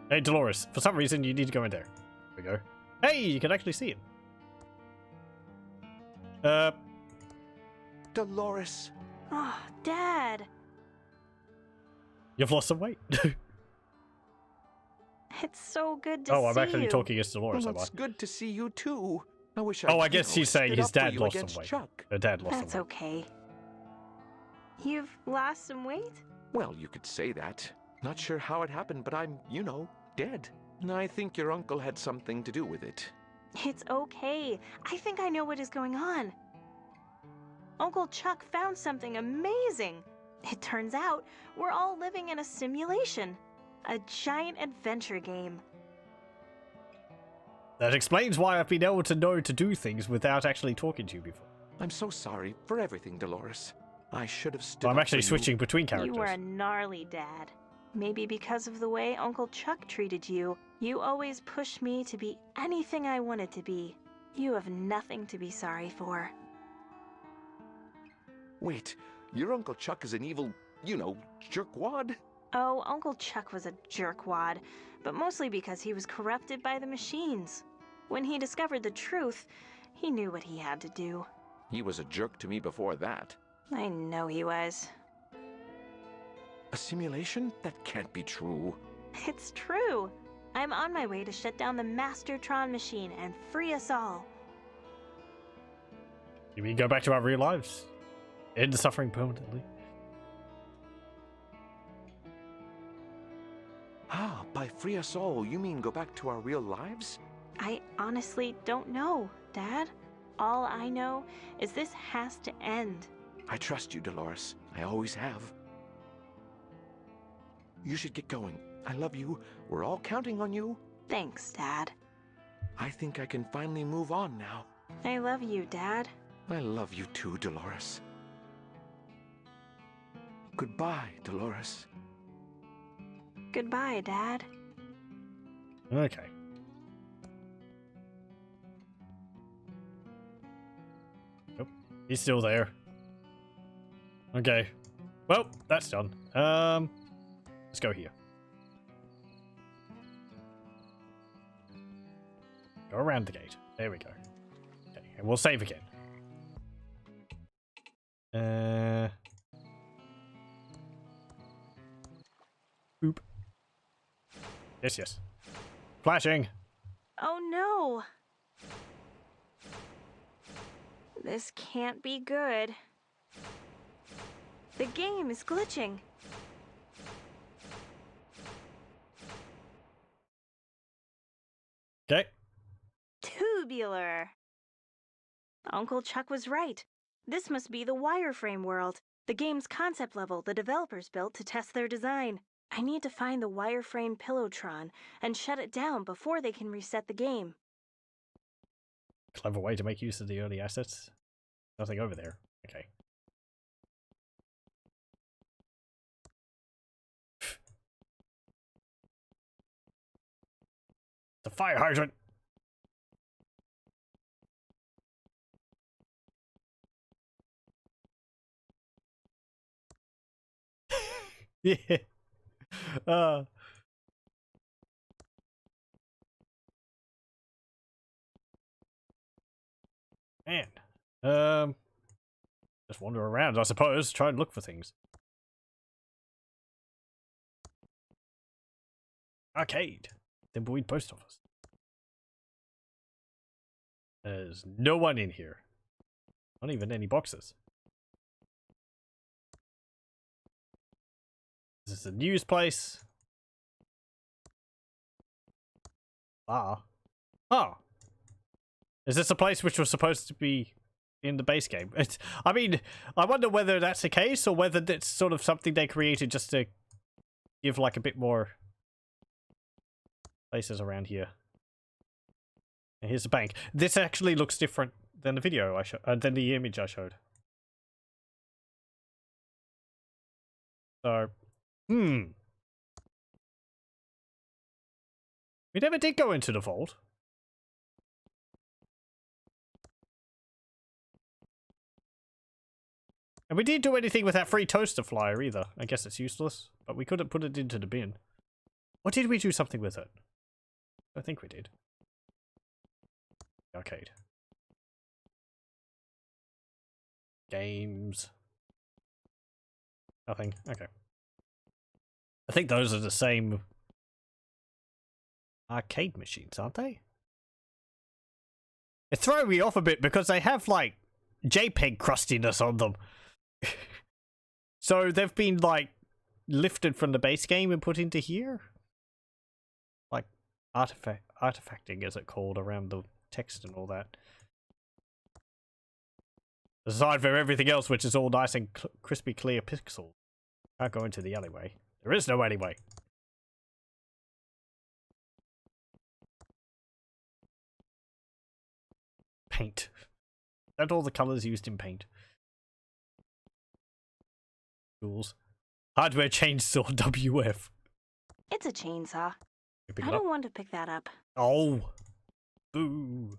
Hey, Dolores. For some reason, you need to go in there. There we go. Hey, you can actually see it. Dolores. Oh, Dad. You've lost some weight. It's so good to see you. Oh, I'm actually talking as Dolores, Well, it's good to see you too. I wish I guess she's saying his dad lost some weight. Chuck. Her dad lost That's some weight. okay. You've lost some weight? Well, you could say that. Not sure how it happened, but I'm, you know, dead. And I think your uncle had something to do with it. It's okay. I think I know what is going on. Uncle Chuck found something amazing. It turns out we're all living in a simulation. A giant adventure game. That explains why I've been able to know to do things without actually talking to you before. I'm so sorry for everything, Dolores. I should have stood Well, I'm up actually for switching between characters. You were a gnarly dad. Maybe because of the way Uncle Chuck treated you. You always pushed me to be anything I wanted to be. You have nothing to be sorry for. Wait, your Uncle Chuck is an evil, jerkwad? Oh, Uncle Chuck was a jerkwad, but mostly because he was corrupted by the machines. When he discovered the truth, he knew what he had to do. He was a jerk to me before that. I know he was. A simulation? That can't be true. It's true. I'm on my way to shut down the Mastertron machine and free us all. Do we go back to our real lives? End the suffering permanently? Ah, by free us all, you mean go back to our real lives? I honestly don't know, Dad. All I know is this has to end. I trust you, Dolores. I always have. You should get going. I love you. We're all counting on you. Thanks, Dad. I think I can finally move on now. I love you, Dad. I love you too, Dolores. Goodbye, Dolores. Goodbye, Dad. Okay. Nope. He's still there. Okay. Well, that's done. Let's go here. Go around the gate. There we go. Okay, and we'll save again. Boop. Yes, yes. Flashing. Oh no! This can't be good. The game is glitching. Okay. Tubular. Uncle Chuck was right. This must be the wireframe world, the game's concept level the developers built to test their design. I need to find the wireframe Pillowtron and shut it down before they can reset the game. Clever way to make use of the early assets. Nothing over there. Okay. The fire hydrant. Yeah. Man. Just wander around, I suppose. Try and look for things. Arcade. Thimbleweed post office. There's no one in here. Not even any boxes. This is a news place. Ah. Oh. Is this a place which was supposed to be in the base game? I mean, I wonder whether that's the case or whether it's sort of something they created just to give like a bit more places around here. And here's the bank. This actually looks different than the video I showed, than the image I showed. So, we never did go into the vault. And we didn't do anything with that free toaster flyer either. I guess it's useless, but we couldn't put it into the bin. Or did we do something with it? I think we did. Arcade. Games. Nothing. Okay. I think those are the same arcade machines, aren't they? It's throwing me off a bit because they have like JPEG crustiness on them. So they've been like lifted from the base game and put into here? Like artifacting, is it called, around the text and all that. Aside from everything else, which is all nice and crispy clear pixels. Can't go into the alleyway. There is no alleyway. Paint. That's all the colors used in paint. Tools. Hardware chainsaw WF. It's a chainsaw. Pick I it up. don't want to pick that up. Oh. Boo.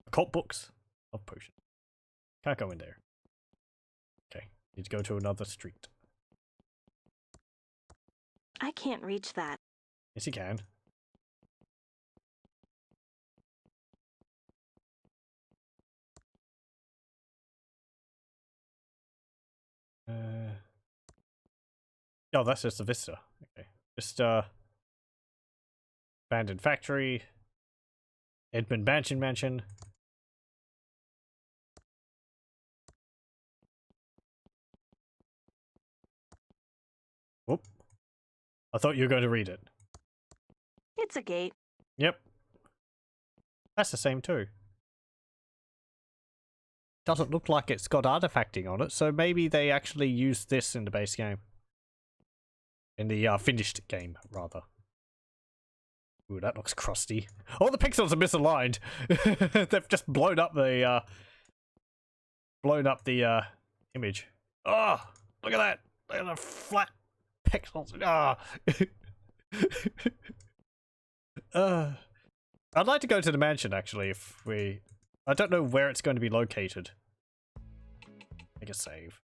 Occult books of potion. Can't go in there. Okay. Need to go to another street. I can't reach that. Yes, you can. Oh, that's just a vista. Okay. Vista. Abandoned factory. Edmund Mansion. Whoop. I thought you were going to read it. It's a gate. Yep. That's the same too. Doesn't look like it's got artifacting on it, so maybe they actually used this in the base game. In the finished game, rather. Ooh, that looks crusty. All the pixels are misaligned. They've just blown up the image. Oh, look at that! Look at the flat pixels. Ah. I'd like to go to the mansion actually. I don't know where it's going to be located. Make a save.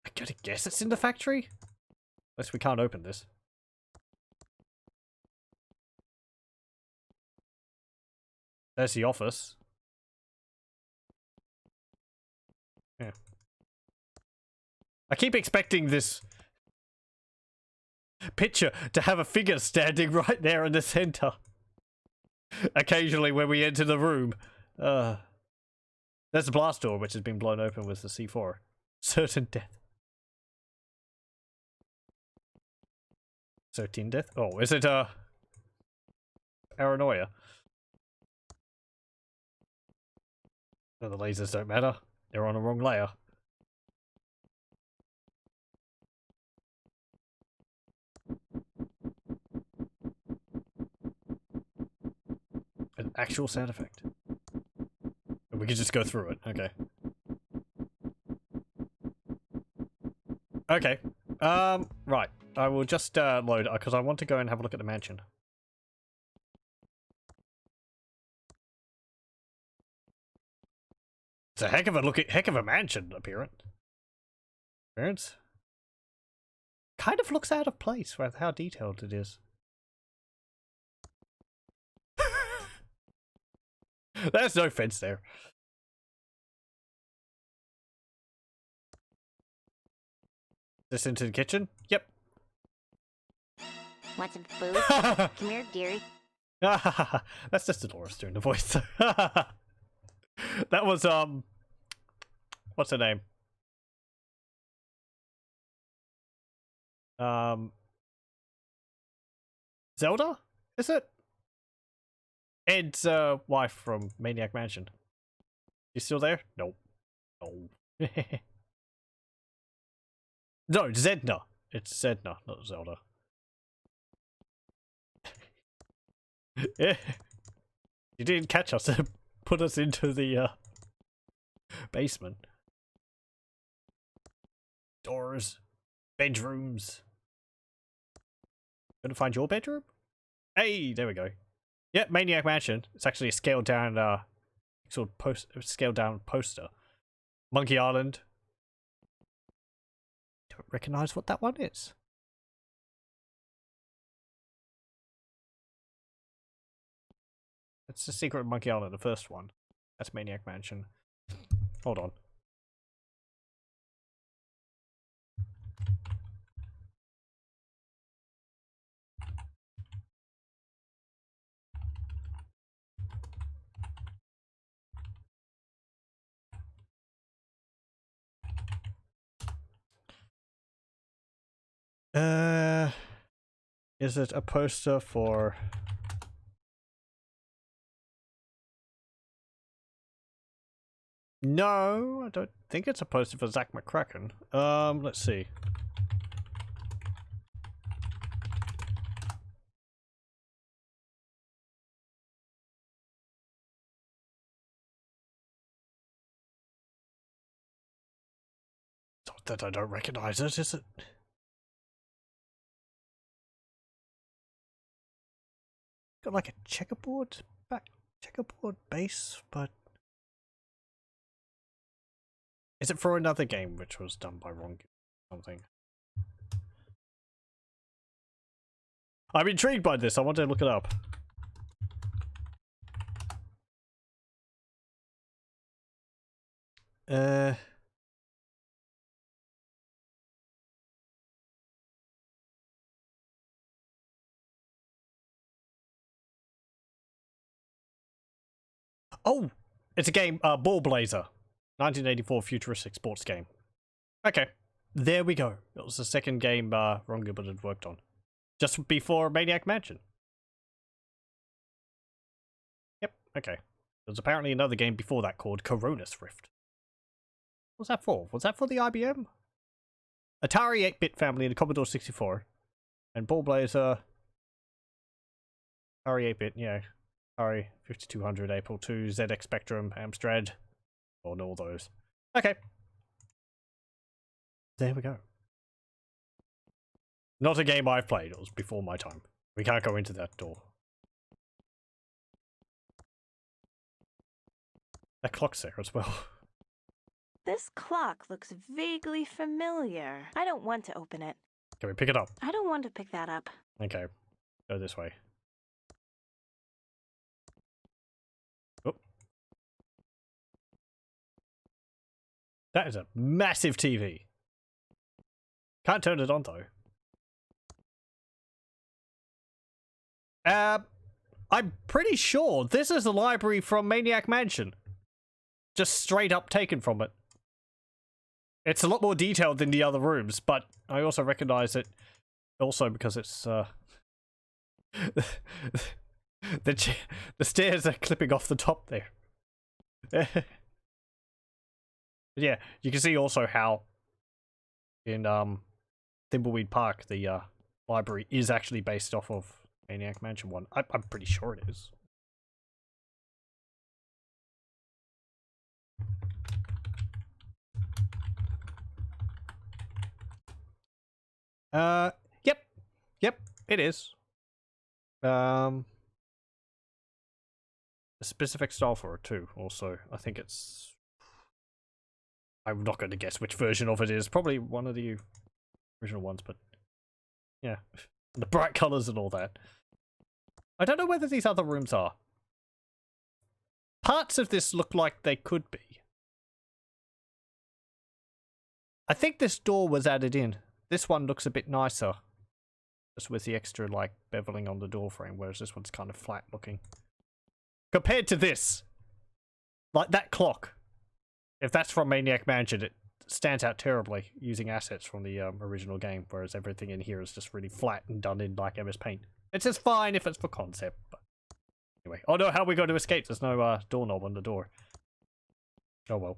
I gotta guess it's in the factory? Unless we can't open this. There's the office. Yeah. I keep expecting this picture to have a figure standing right there in the center. Occasionally when we enter the room. There's the blast door which has been blown open with the C4. Certain death. Certain death? Oh, is it paranoia? No, the lasers don't matter. They're on the wrong layer. An actual sound effect. We could just go through it. Okay. Okay. Right. I will just load because I want to go and have a look at the mansion. It's a heck of a mansion appearance. Kind of looks out of place with how detailed it is. There's no fence there. This into the kitchen? Yep. Want some food? Come here, dearie. That's just Dolores doing the voice. That was what's her name? Zelda? Is it? Ed's wife from Maniac Mansion. You still there? Nope. No. No, Zedna. It's Zedna, not Zelda. Yeah. You didn't catch us and put us into the basement. Doors. Bedrooms. Gonna find your bedroom? Hey, there we go. Yep, Maniac Mansion. It's actually a scaled down scaled down poster. Monkey Island. Don't recognize what that one is. It's the Secret of Monkey Island, the first one. That's Maniac Mansion. Hold on. Is it a poster for... No, I don't think it's a poster for Zach McCracken. Let's see. Not that I don't recognize it, is it? Got like a checkerboard base, but is it for another game which was done by Ron something? I'm intrigued by this. I want to look it up. Oh, it's a game, Ball Blazer, 1984 futuristic sports game. Okay, there we go. That was the second game Ron Gilbert had worked on, just before Maniac Mansion. Yep. Okay. There's apparently another game before that called Coronis Rift. What's that for? Was that for the IBM? Atari 8-bit family and Commodore 64, and Ball Blazer. Atari 8-bit, yeah. Atari 5200, April 2, ZX Spectrum, Amstrad, and all those. Okay. There we go. Not a game I've played. It was before my time. We can't go into that door. That clock's there as well. This clock looks vaguely familiar. I don't want to open it. Can we pick it up? I don't want to pick that up. Okay. Go this way. That is a massive TV. Can't turn it on though. I'm pretty sure this is the library from Maniac Mansion. Just straight up taken from it. It's a lot more detailed than the other rooms, but I also recognize it also because it's the stairs are clipping off the top there. Yeah, you can see also how in Thimbleweed Park the library is actually based off of Maniac Mansion 1. I'm pretty sure it is. Yep, it is. A specific style for it too, also. I think it's... I'm not going to guess which version of it is. Probably one of the original ones, but yeah. The bright colours and all that. I don't know whether these other rooms are. Parts of this look like they could be. I think this door was added in. This one looks a bit nicer. Just with the extra, like, beveling on the door frame, whereas this one's kind of flat looking. Compared to this. Like, that clock. If that's from Maniac Mansion, it stands out terribly using assets from the original game, whereas everything in here is just really flat and done in like MS Paint. It's just fine if it's for concept, but anyway. Oh no, how are we going to escape? There's no doorknob on the door. Oh well.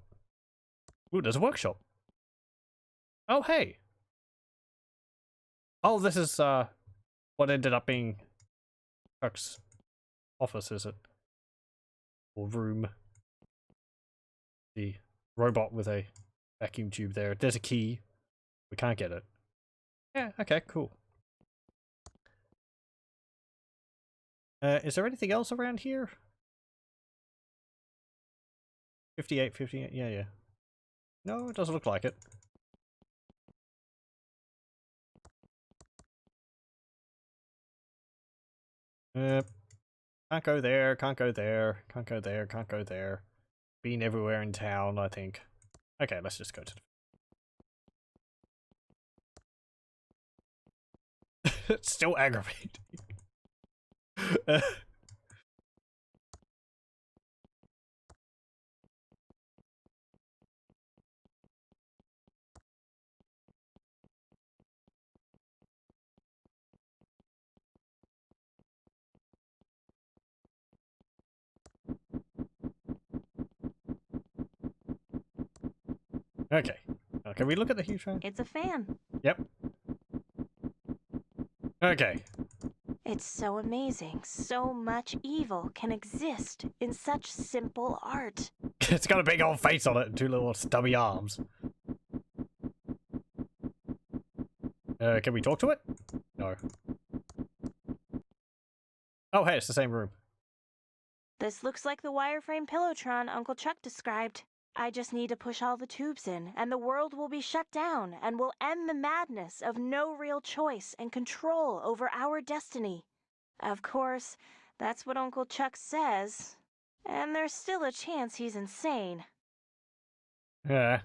Ooh, there's a workshop. Oh hey. Oh, this is what ended up being Chuck's office, is it? Or room. The robot with a vacuum tube there. There's a key. We can't get it. Yeah, okay, cool. Is there anything else around here? 58, yeah. No, it doesn't look like it. Can't go there, can't go there, can't go there, can't go there. Been everywhere in town, I think. Okay, let's just go to the... It's still aggravating. Okay. Can we look at the huge fan? It's a fan. Yep. Okay. It's so amazing. So much evil can exist in such simple art. It's got a big old face on it and two little stubby arms. Can we talk to it? No. Oh, hey, it's the same room. This looks like the wireframe Pillowtron Uncle Chuck described. I just need to push all the tubes in, and the world will be shut down, and we'll end the madness of no real choice and control over our destiny. Of course, that's what Uncle Chuck says, and there's still a chance he's insane. Yeah.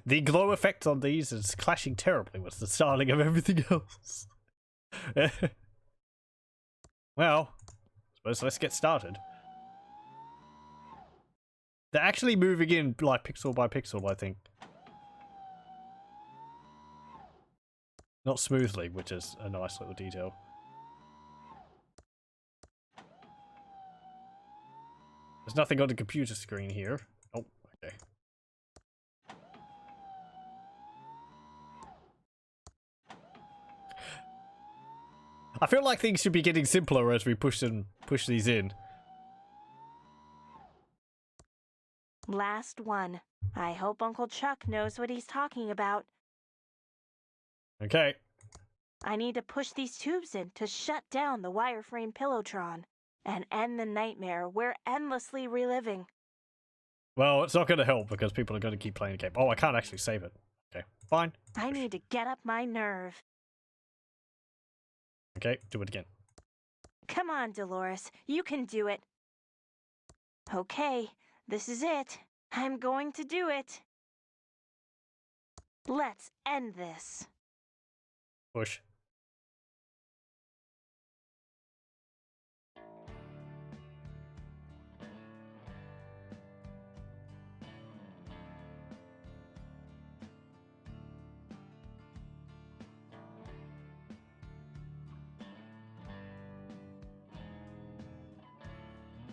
The glow effect on these is clashing terribly with the styling of everything else. Well, suppose let's get started. They're actually moving in like pixel by pixel, I think. Not smoothly, which is a nice little detail. There's nothing on the computer screen here. Oh, okay. I feel like things should be getting simpler as we push these in. Last one. I hope Uncle Chuck knows what he's talking about. Okay. I need to push these tubes in to shut down the wireframe Pillowtron and end the nightmare we're endlessly reliving. Well, it's not going to help because people are going to keep playing the game. Oh, I can't actually save it. Okay, fine. I need to get up my nerve. Okay, do it again. Come on, Dolores. You can do it. Okay, this is it. I'm going to do it. Let's end this. Push.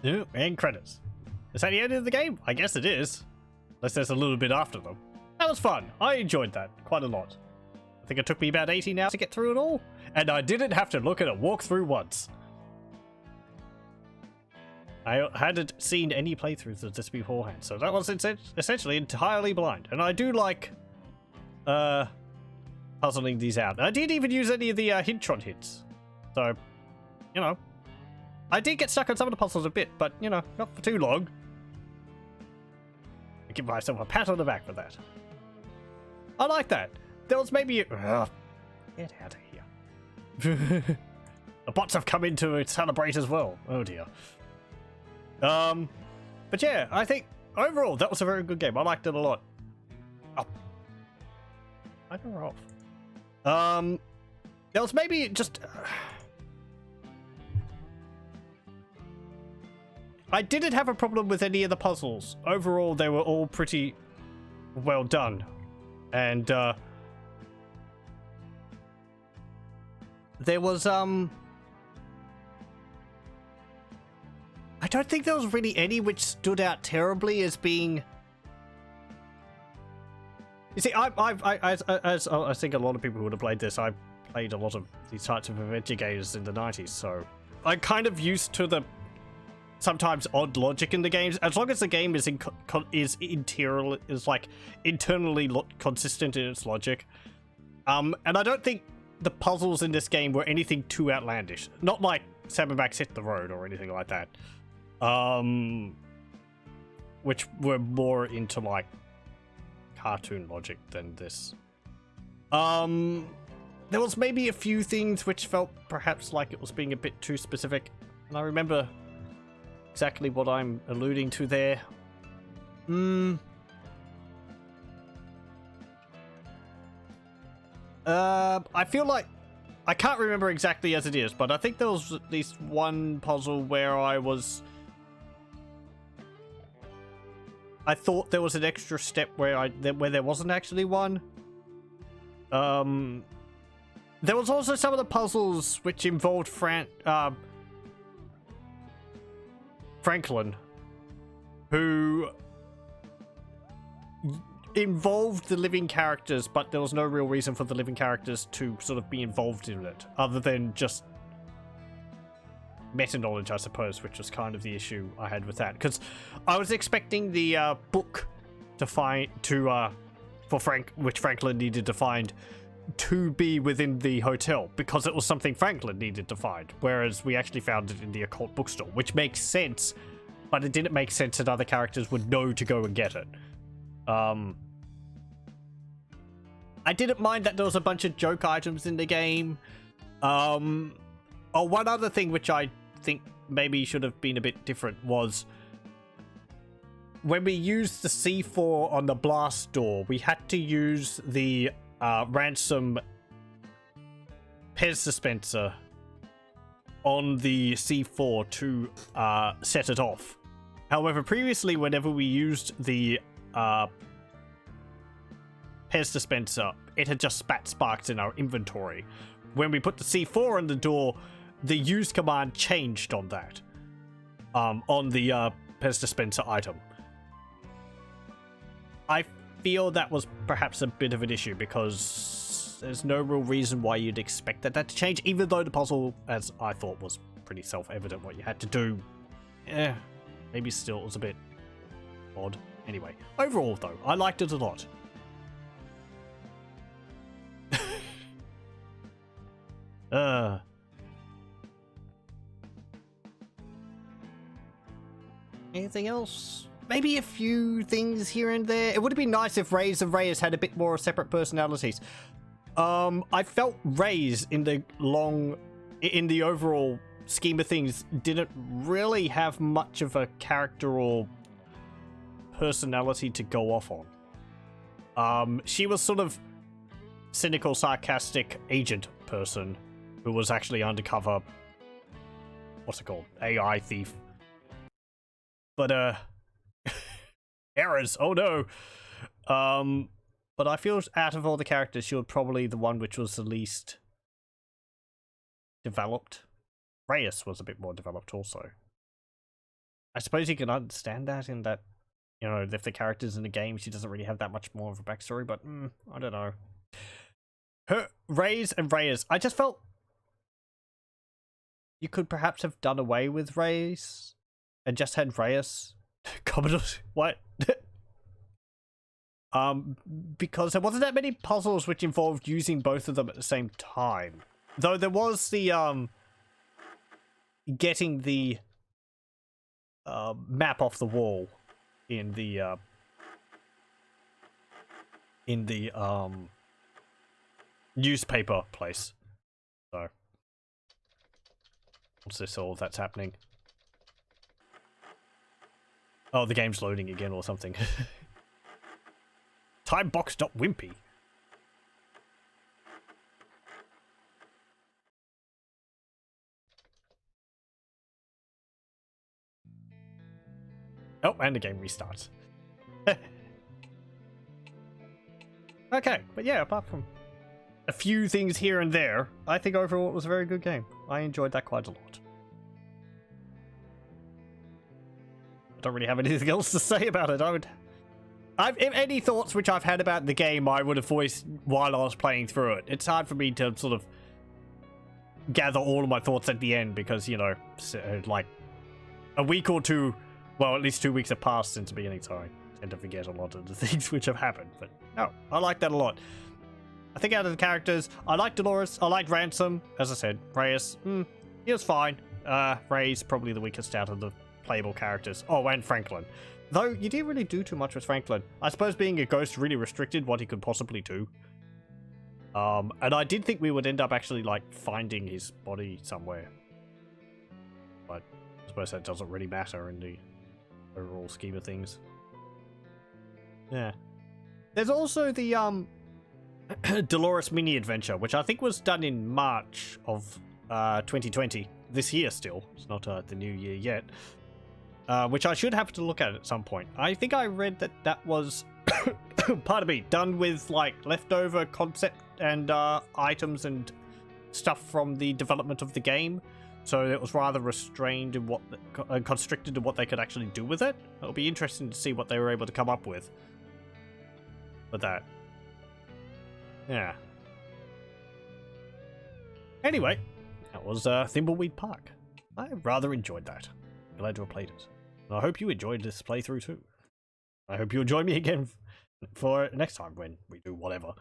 Yeah, and credits. Is that the end of the game? I guess it is. Unless there's a little bit after them. That was fun. I enjoyed that quite a lot. I think it took me about 18 hours to get through it all. And I didn't have to look at a walkthrough once. I hadn't seen any playthroughs of this beforehand, so that was essentially entirely blind. And I do like puzzling these out. I didn't even use any of the Hintron hints. So, you know. I did get stuck on some of the puzzles a bit, but, you know, not for too long. I give myself a pat on the back for that. I like that. There was maybe... get out of here. The bots have come in to celebrate as well. Oh, dear. But yeah, I think, overall, that was a very good game. I liked it a lot. Oh. I got her off. There was maybe just... I didn't have a problem with any of the puzzles. Overall, they were all pretty well done. And, there was, I don't think there was really any which stood out terribly as being... You see, I think a lot of people who would have played this, I played a lot of these types of adventure games in the 90s, so I'm kind of used to the sometimes odd logic in the games, as long as the game is internally consistent in its logic. And I don't think the puzzles in this game were anything too outlandish. Not like Seven Backs Hit the Road or anything like that. Which were more into like cartoon logic than this. There was maybe a few things which felt perhaps like it was being a bit too specific, and I remember exactly what I'm alluding to there. I feel like I can't remember exactly as it is, but I think there was at least one puzzle where I thought there was an extra step where there wasn't actually one. There was also some of the puzzles which involved Franklin, who involved the living characters, but there was no real reason for the living characters to sort of be involved in it, other than just meta knowledge, I suppose, which was kind of the issue I had with that. Because I was expecting the book which Franklin needed to find, to be within the hotel because it was something Franklin needed to find, whereas we actually found it in the occult bookstore, which makes sense, but it didn't make sense that other characters would know to go and get it. I didn't mind that there was a bunch of joke items in the game. Oh, one other thing which I think maybe should have been a bit different was when we used the C4 on the blast door, we had to use the ransom Pez dispenser on the C4 to set it off. However, previously, whenever we used the Pez dispenser, it had just spat sparks in our inventory. When we put the C4 on the door, the use command changed on that. On the Pez dispenser item. I feel that was perhaps a bit of an issue because there's no real reason why you'd expect that to change, even though the puzzle, as I thought, was pretty self-evident what you had to do. Maybe still it was a bit odd. Anyway, overall though, I liked it a lot. Anything else? Maybe a few things here and there. It would have been nice if Reyes and Reyes had a bit more separate personalities. I felt Reyes in the overall scheme of things didn't really have much of a character or personality to go off on. She was sort of cynical, sarcastic agent person who was actually undercover, what's it called? AI thief. But, errors, oh no. But I feel out of all the characters, she was probably the one which was the least developed. Reyes was a bit more developed also. I suppose you can understand that in that, you know, if the character's in the game, she doesn't really have that much more of a backstory, but I don't know. Reyes and Reyes, I just felt you could perhaps have done away with Reyes and just had Reyes. Commodore, what? Because there wasn't that many puzzles which involved using both of them at the same time. Though there was the, getting the, map off the wall in the, newspaper place. So, what's this all that's happening? Oh, the game's loading again or something. Timebox.wimpy. Oh, and the game restarts. Okay, but yeah, apart from a few things here and there, I think overall it was a very good game. I enjoyed that quite a lot. I don't really have anything else to say about it. If any thoughts which I've had about the game, I would have voiced while I was playing through it. It's hard for me to sort of gather all of my thoughts at the end because, you know, like a week or two, well, at least 2 weeks have passed since the beginning, so I tend to forget a lot of the things which have happened. But no, I like that a lot. I think out of the characters, I like Dolores, I like Ransom, as I said. Reyes, he was fine. Reyes probably the weakest out of the playable characters. Oh, and Franklin. Though, you didn't really do too much with Franklin. I suppose being a ghost really restricted what he could possibly do. And I did think we would end up actually, like, finding his body somewhere. But I suppose that doesn't really matter in the overall scheme of things. Yeah. There's also the, Dolores mini-adventure, which I think was done in March of 2020. This year still. It's not the new year yet. Which I should have to look at some point. I think I read that that was, pardon me, done with like leftover concept and items and stuff from the development of the game. So it was rather restrained in what, constricted in what they could actually do with it. It'll be interesting to see what they were able to come up with that. Yeah. Anyway, that was Thimbleweed Park. I rather enjoyed that. Glad to have played it. And I hope you enjoyed this playthrough too. I hope you'll join me again for next time when we do whatever.